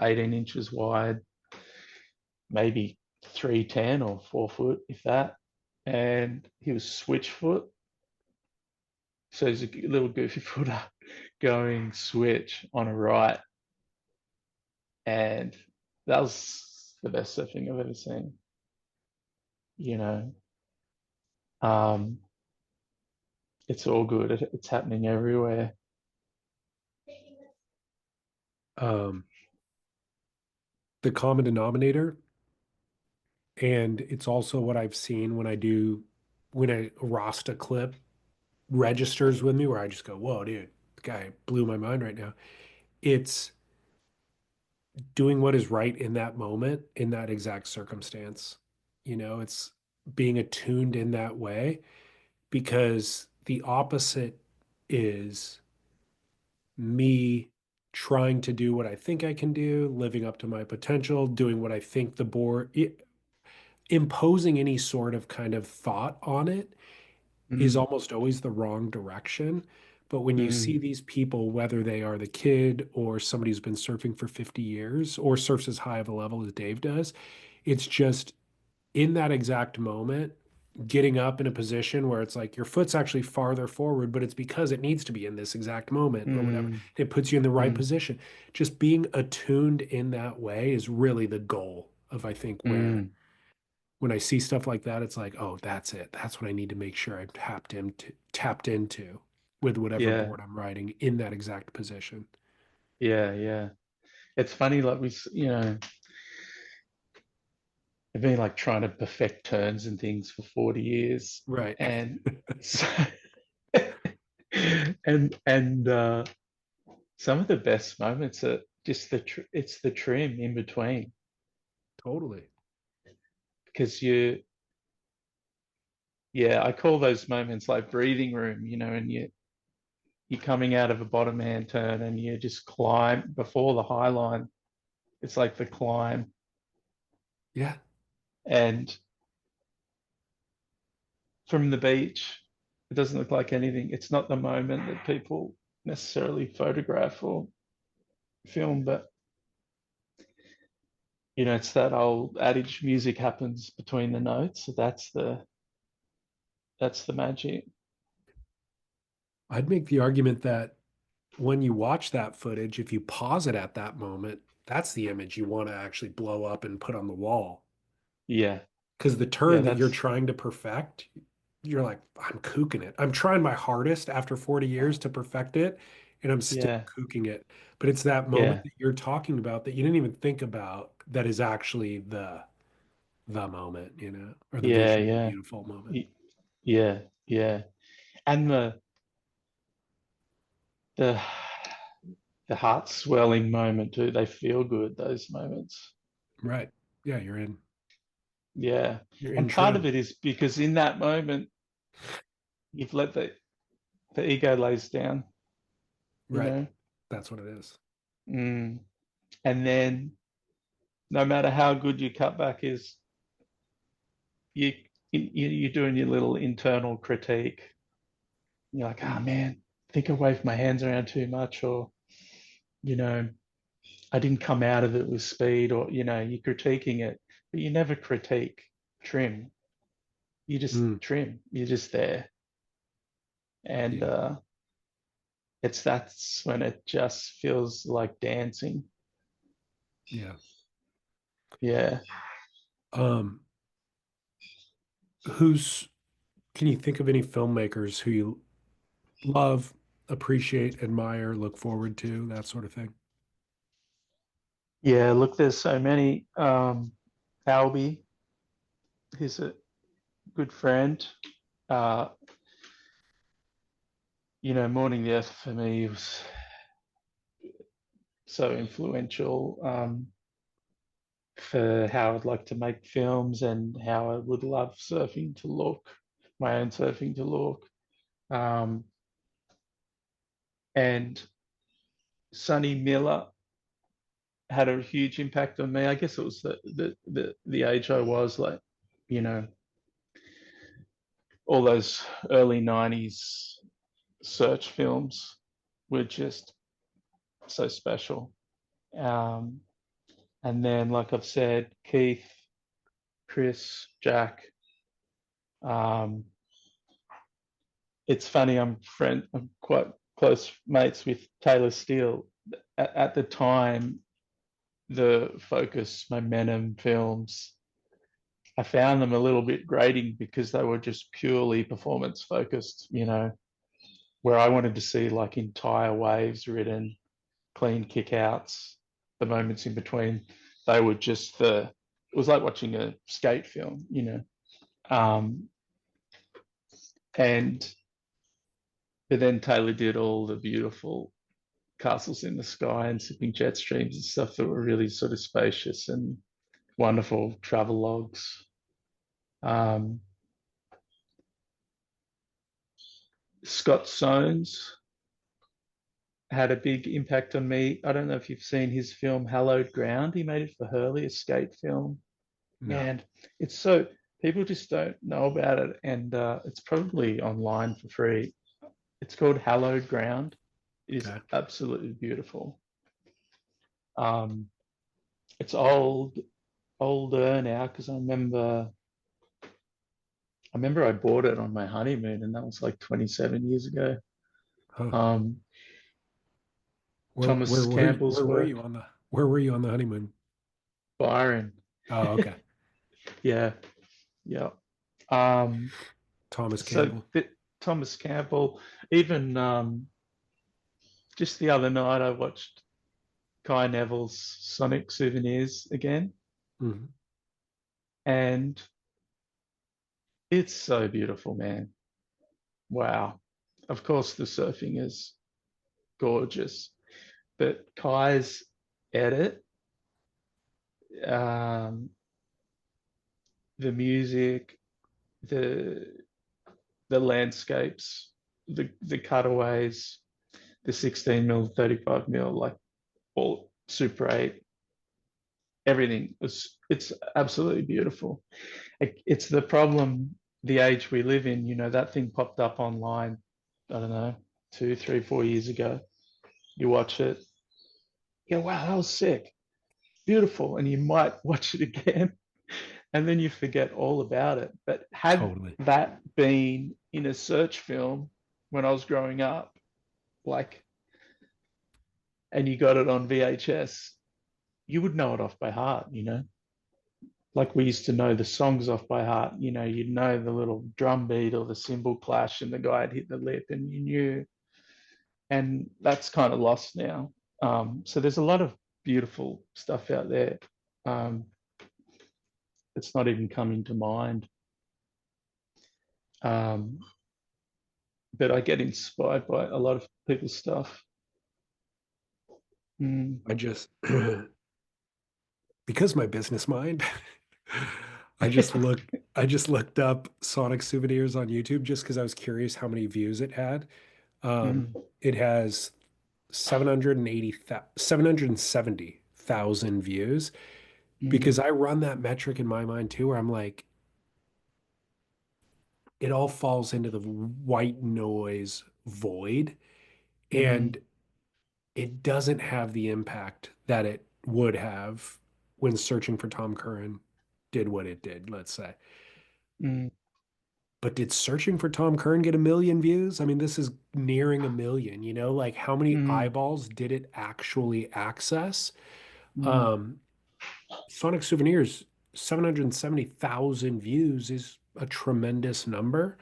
18 inches wide, maybe 310 or 4 foot, if that. And he was switch foot. So he's a little goofy footer going switch on a right. And that was the best surfing I've ever seen, you know. Um, it's all good. It's happening everywhere. Um, the common denominator, and it's also what I've seen when a Rasta clip registers with me, where I just go, "Whoa, dude, the guy blew my mind right now." It's doing what is right in that moment, in that exact circumstance. It's being attuned in that way, because the opposite is me trying to do what I think I can do, living up to my potential, doing what I think imposing any sort of kind of thought on it is Mm, almost always the wrong direction. But when you see mm, these people, whether they are the kid or somebody who's been surfing for 50 years or surfs as high of a level as Dave does, it's just in that exact moment, getting up in a position where it's like your foot's actually farther forward, but it's because it needs to be in this exact moment or whatever. mm, It puts you in the right mm, position. Just being attuned in that way is really the goal of, I think, where mm. when I see stuff like that, it's like, oh, that's it. That's what I need to make sure I'm tapped into with whatever Yeah, board I'm riding in that exact position. yeah, yeah. It's funny, like I've been like trying to perfect turns and things for 40 years. Right. And so, and some of the best moments are just it's the trim in between, Totally. because yeah, I call those moments like breathing room, and you're coming out of a bottom hand turn and you just climb before the high line. It's like the climb. Yeah. And from the beach, it doesn't look like anything. It's not the moment that people necessarily photograph or film, but it's that old adage, music happens between the notes. So that's the magic. I'd make the argument that when you watch that footage, if you pause it at that moment, that's the image you want to actually blow up and put on the wall. Yeah. Because the Yeah, turn that you're that's trying to perfect, you're like, I'm kooking it. I'm trying my hardest after 40 years to perfect it, and I'm still yeah, kooking it. But it's that moment yeah, that you're talking about that you didn't even think about that is actually the moment, or the yeah, visually yeah, beautiful moment. y- yeah, yeah. And the the heart swelling moment too. They feel good, those moments. Right. Yeah, you're in. Yeah. You're in And part of trim. it is because in that moment you've let the ego lays down, you Right. know. That's what it is. Mm. And then no matter how good your cutback is, you, you're doing your little internal critique. You're like, oh man, I think I waved my hands around too much, or you know, I didn't come out of it with speed, or you're critiquing it, but you never critique trim. You just Mm, trim. You're just there, and yeah. that's when it just feels like dancing. Yeah. Yeah. Um, who's Can you think of any filmmakers who you love, appreciate, admire, look forward to, that sort of thing? Yeah, look, there's so many. Albie, he's a good friend. Uh, Morning the Earth for me was so influential for how I'd like to make films and how I would love surfing to look, my own surfing to look. Um, and Sonny Miller had a huge impact on me. I guess it was the age I was like, you know, all those early '90s search films were just so special. Um, and then, like I've said, Keith, Chris, Jack. Um, it's funny. I'm quite close mates with Taylor Steele. At the time, the Focus Momentum films, I found them a little bit grating because they were just purely performance focused. Where I wanted to see like entire waves written, clean kickouts, the moments in between, they were just it was like watching a skate film. Um, and but then Taylor did all the beautiful castles in the sky and sipping jet streams and stuff that were really sort of spacious and wonderful travel logs. Um, Scott Soames had a big impact on me. I don't know if you've seen his film Hallowed Ground. He made it for Hurley, a skate film, No. and it's so people just don't know about it, and it's probably online for free. It's called Hallowed Ground. It is Okay. absolutely beautiful. Um, it's older now because I remember I bought it on my honeymoon, and that was like 27 years ago. Huh. Um, Where Thomas were you, Campbell's work, where were you on the honeymoon? Byron. Oh, okay. Yeah, yeah. Um, Thomas so Campbell. Thomas Campbell, even just the other night, I watched Kai Neville's Sonic Souvenirs again, Mhm. and it's so beautiful, man. Wow. Of course, the surfing is gorgeous, but Kai's edit, um, the music, the the landscapes, the cutaways, the 16 mil, 35 mil, like all Super 8, everything. It's absolutely beautiful. It's the problem, the age we live in. That thing popped up online. I don't know, 2, 3, 4 years ago. You watch it, you go, wow, that was sick, beautiful, and you might watch it again, and then you forget all about it. But had Totally. that been in a search film when I was growing up, like, and you got it on VHS, you would know it off by heart. Like we used to know the songs off by heart. You'd know the little drum beat or the cymbal clash, and the guy had hit the lip, and you knew. And that's kind of lost now. So there's a lot of beautiful stuff out there. Um, it's not even coming to mind. Um, but I get inspired by a lot of people's stuff. Mm, I just because my business mind, I just looked I just looked up Sonic Souvenirs on YouTube just because I was curious how many views it had. mm, It has 770,000 views because mm, I run that metric in my mind too, where I'm like, it all falls into the white noise void mm, and it doesn't have the impact that it would have when searching for Tom Curran did what it did, let's say. mm, But did searching for Tom Curran get a million views? I mean, this is nearing a million, like how many mm, eyeballs did it actually access? mm, Um, Sonic Souvenirs, 770,000 views is a tremendous number.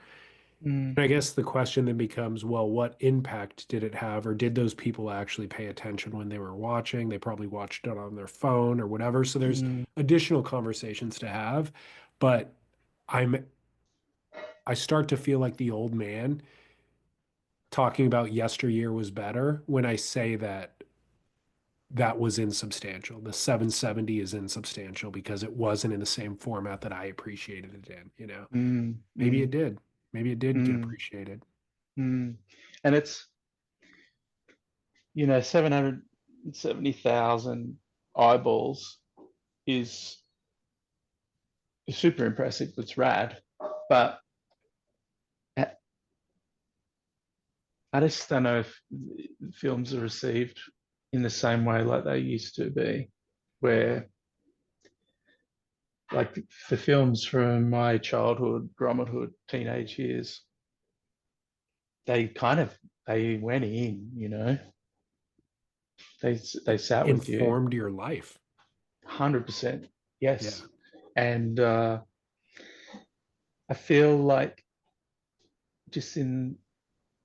mm, And I guess the question then becomes, well, what impact did it have? Or did those people actually pay attention when they were watching? They probably watched it on their phone or whatever. So there's mm, additional conversations to have. But I'm I start to feel like the old man talking about yesteryear was better when I say that that was insubstantial. The 770 is insubstantial because it wasn't in the same format that I appreciated it in, you know. Mm, Maybe it mm, did. Maybe it did get mm, appreciated. mm. And it's, 770,000 eyeballs is super impressive. It's rad. But I just don't know if films are received in the same way like they used to be, where like for films from my childhood, grommethood, teenage years, they kind of they went in, they sat with you Informed your life. 100%. Yeah. Yes. And I feel like just in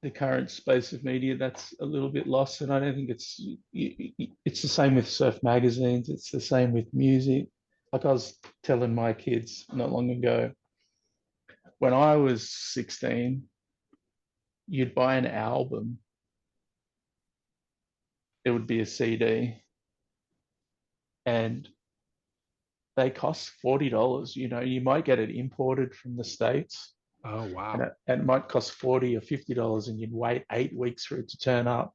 the current space of media, that's a little bit lost. And I don't think it's the same with surf magazines. It's the same with music. Like I was telling my kids not long ago, when I was 16, you'd buy an album, it would be a CD, and they cost $40. You might get it imported from the States, Oh, and wow. it might cost $40 or $50, and you'd wait 8 weeks for it to turn up.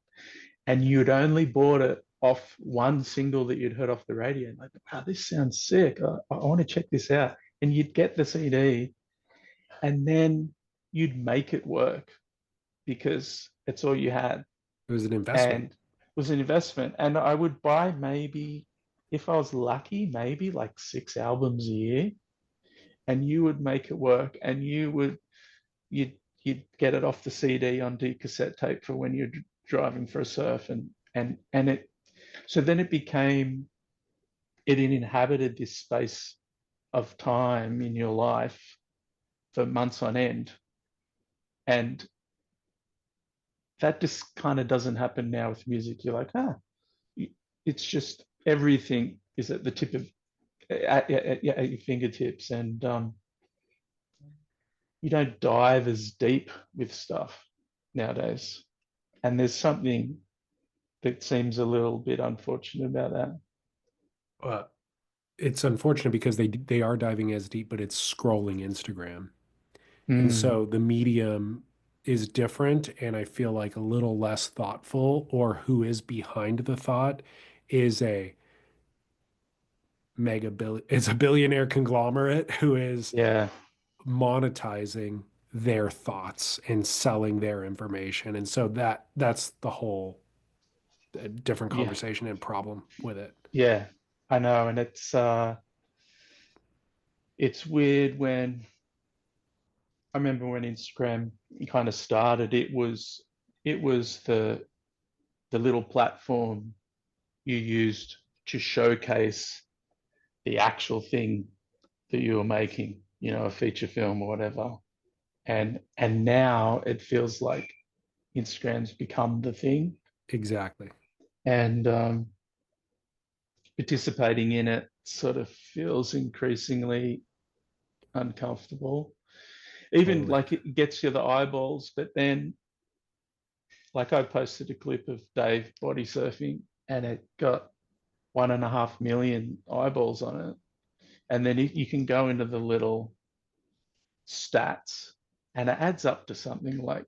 And you'd only bought it off one single that you'd heard off the radio. And like, wow, this sounds sick. I want to check this out. And you'd get the CD, and then you'd make it work because it's all you had. It was an investment. And it was an investment. And I would buy maybe, if I was lucky, maybe like 6 albums a year, and you would make it work. And you'd get it off the CD on D cassette tape for when you're driving for a surf, and it so then it inhabited this space of time in your life for months on end, and that just kind of doesn't happen now with music. You're like, it's just everything is at the tip of at your fingertips, and you don't dive as deep with stuff nowadays. And there's something that seems a little bit unfortunate about that. Uh, it's unfortunate because they are diving as deep, but it's scrolling Instagram. And Mm, so the medium is different, and I feel like a little less thoughtful, or who is behind the thought is a it's a billionaire conglomerate who is yeah, monetizing their thoughts and selling their information. And so that's the whole different yeah, conversation and problem with it. yeah. I know, and it's weird when I remember when Instagram kind of started. It was the little platform you used to showcase the actual thing that you were making, a feature film or whatever. And now it feels like Instagram's become the thing, Exactly. and participating in it sort of feels increasingly uncomfortable. Even Totally. like it gets you the eyeballs, but then like I posted a clip of Dave body surfing, and it got 1.5 million eyeballs on it. And then you can go into the little stats, and it adds up to something like,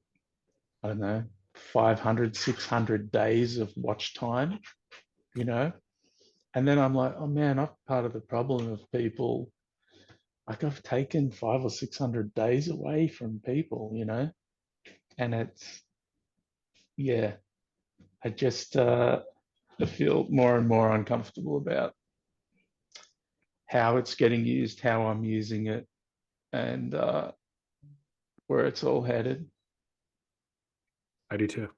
I don't know, 500, 600 days of watch time, you know? And then I'm like, oh man, I'm part of the problem of people. Like I've taken 500 or 600 days away from people. And it's, yeah, I just I feel more and more uncomfortable about how it's getting used, how I'm using it, and where it's all headed. I do too.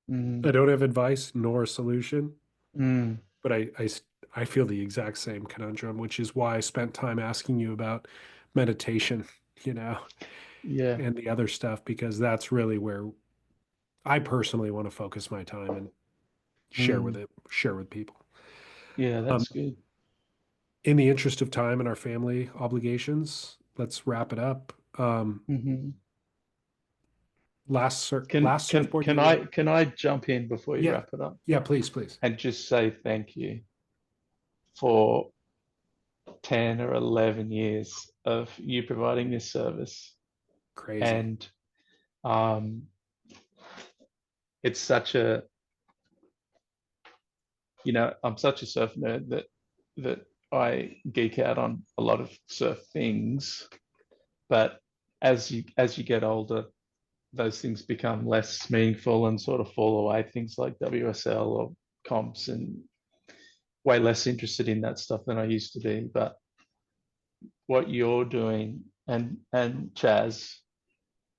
I Mm, don't have advice nor a solution, mm, but I feel the exact same conundrum, which is why I spent time asking you about meditation, you know, yeah. and the other stuff, because that's really where I personally want to focus my time and Mm, share with people. yeah, Um, that's good. in the interest of time and our family obligations, let's wrap it up. Hmm. Can Last can surfboard you can want I to? can I jump in before you Yeah, wrap it up yeah, please, please. and just say thank you for 10 or 11 years of you providing this service. Crazy. And um, it's such a, I'm such a surf nerd that I geek out on a lot of surf things. But as you get older, those things become less meaningful and sort of fall away. Things like WSL or comps, and way less interested in that stuff than I used to be. But what you're doing, and Chaz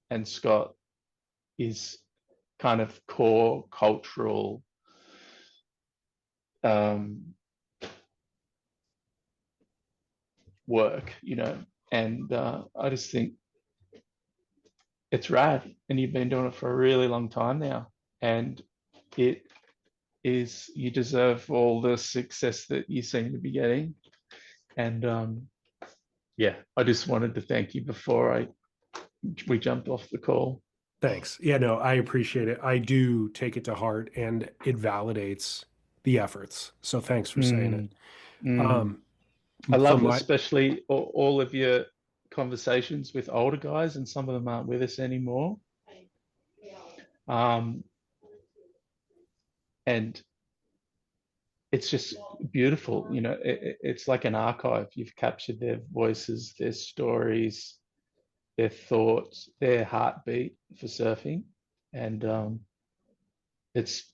and Scott, is kind of core cultural um, work, and I just think it's rad. And you've been doing it for a really long time now, and it you deserve all the success that you seem to be getting. And yeah, I just wanted to thank you before I we jumped off the call. Thanks. Yeah, no, I appreciate it. I do take it to heart and it validates the efforts. So thanks for saying it. Mm, mm. Um, I from love my, especially all of your conversations with older guys, and some of them aren't with us anymore. Um, and it's just beautiful. It's like an archive. You've captured their voices, their stories, their thoughts, their heartbeat for surfing, and it's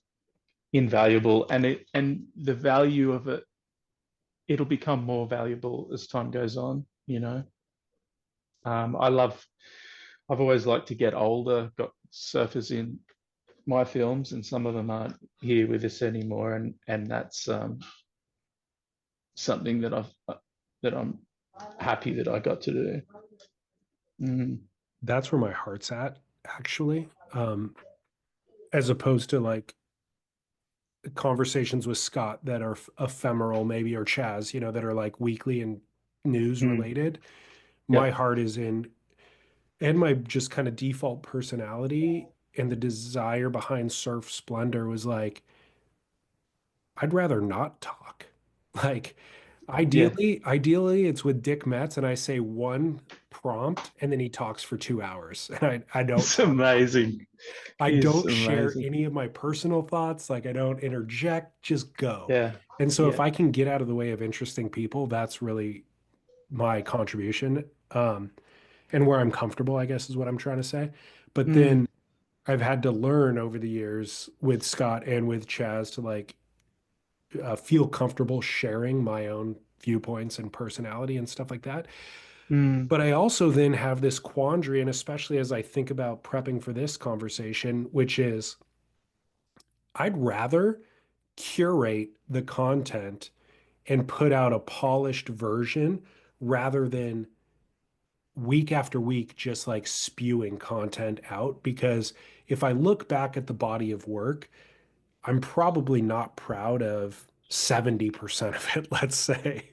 invaluable. And the value of it, it'll become more valuable as time goes on. I love. I've always liked to get older. Got surfers in my films, and some of them aren't here with us anymore, and that's something that I'm happy that I got to do. Mm, that's where my heart's at, actually. As opposed to like conversations with Scott that are ephemeral, maybe, or Chaz, that are like weekly and news mm, related. My yep. heart is in, and my just kind of default personality and the desire behind Surf Splendor was like, I'd rather not talk. Like, Yeah. ideally, it's with Dick Metz, and I say one prompt, and then he talks for 2 hours, and I don't It's talk. amazing. I It's don't share amazing. any of my personal thoughts. Like, I don't interject, just go. Yeah. And so if Yeah. I can get out of the way of interesting people, that's really my contribution. And where I'm comfortable, I guess is what I'm trying to say. But then Mm, I've had to learn over the years with Scott and with Chaz to like feel comfortable sharing my own viewpoints and personality and stuff like that. mm, But I also then have this quandary, and especially as I think about prepping for this conversation, which is I'd rather curate the content and put out a polished version rather than week after week just like spewing content out. Because if I look back at the body of work, I'm probably not proud of 70% of it, let's say.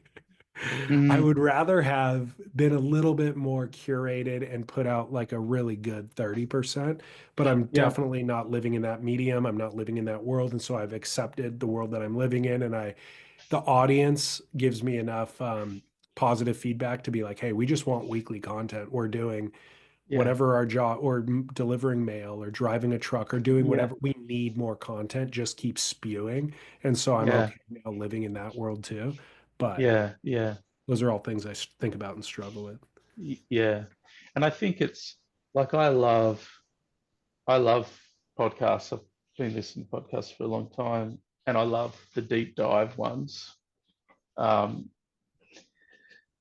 I mm, would rather have been a little bit more curated and put out like a really good 30%, but I'm yeah. definitely not living in that medium. I'm not living in that world. And so I've accepted the world that I'm living in. And the audience gives me enough positive feedback to be like, hey, we just want weekly content. We're doing Yeah. whatever our job, or delivering mail or driving a truck or doing Yeah. whatever. We need more content. Just keep spewing. And so I'm Yeah. okay now living in that world too. But Yeah. Yeah. those are all things I think about and struggle with. Yeah. And I think it's like I love podcasts. I've been listening to podcasts for a long time, and I love the deep dive ones. Um,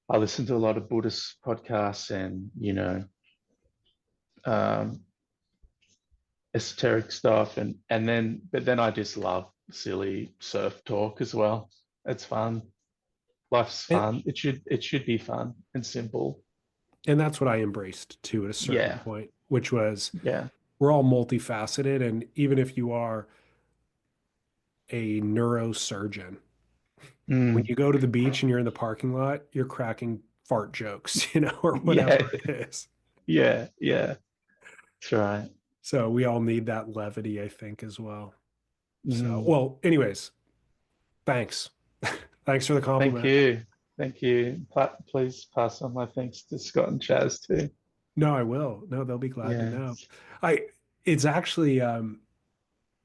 I listen to a lot of Buddhist podcasts, and um, esoteric stuff, but then I just love silly surf talk as well. It's fun. Life's And, fun. It should be fun and simple. and that's what I embraced too at a certain Yeah. point, which was Yeah. we're all multifaceted. And even if you are a neurosurgeon, when Mm, you go to the beach and you're in the parking lot, you're cracking fart jokes, you know, or Yeah, whatever it is. yeah, yeah. That's right. So we all need that levity, I think, as well. So, Mm. well, anyways, thanks. Thanks for the Thank compliment. you. Thank you. Please pass on my thanks to Scott and Chaz too. No, I will. No, they'll be glad to Yeah. know. I it's actually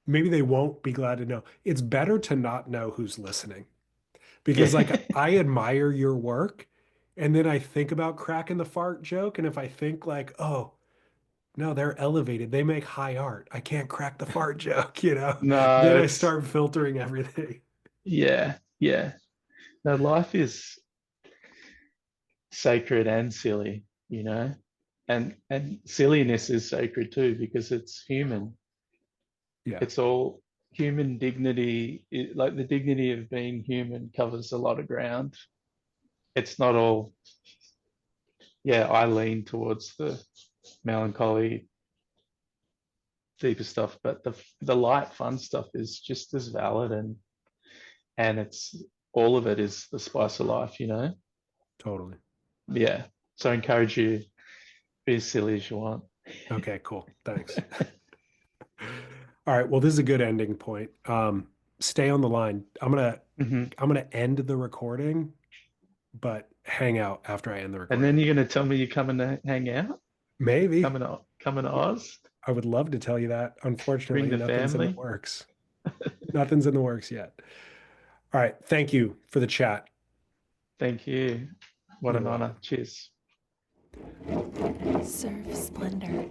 maybe they won't be glad to know. It's better to not know who's listening because Yeah. like I admire your work and then I think about cracking the fart joke and if I think like, oh, no, they're elevated. They make high art. I can't crack the fart joke, you know. No, Then I it's start filtering everything. yeah, yeah. No, life is sacred and silly, you know. And silliness is sacred too because it's human. Yeah, It's all human dignity, like the dignity of being human covers a lot of ground. It's not all, yeah, I lean towards the melancholy, deeper stuff, but the light, fun stuff is just as valid, and it's all of it is the spice of life, you know? totally. Yeah. So I encourage you, be as silly as you want. Okay, cool. Thanks. All right. Well, this is a good ending point. Stay on the line. Hmm. I'm gonna end the recording, but hang out after I end the And recording. then you're going to tell me you're coming to hang out, Maybe. coming to Oz, I would love to tell you that. bring Unfortunately, the nothing's in the family. works. Nothing's in the works yet. All right. Thank you for the chat. Thank you. What You're an honor. welcome. Cheers. Serve Splendor.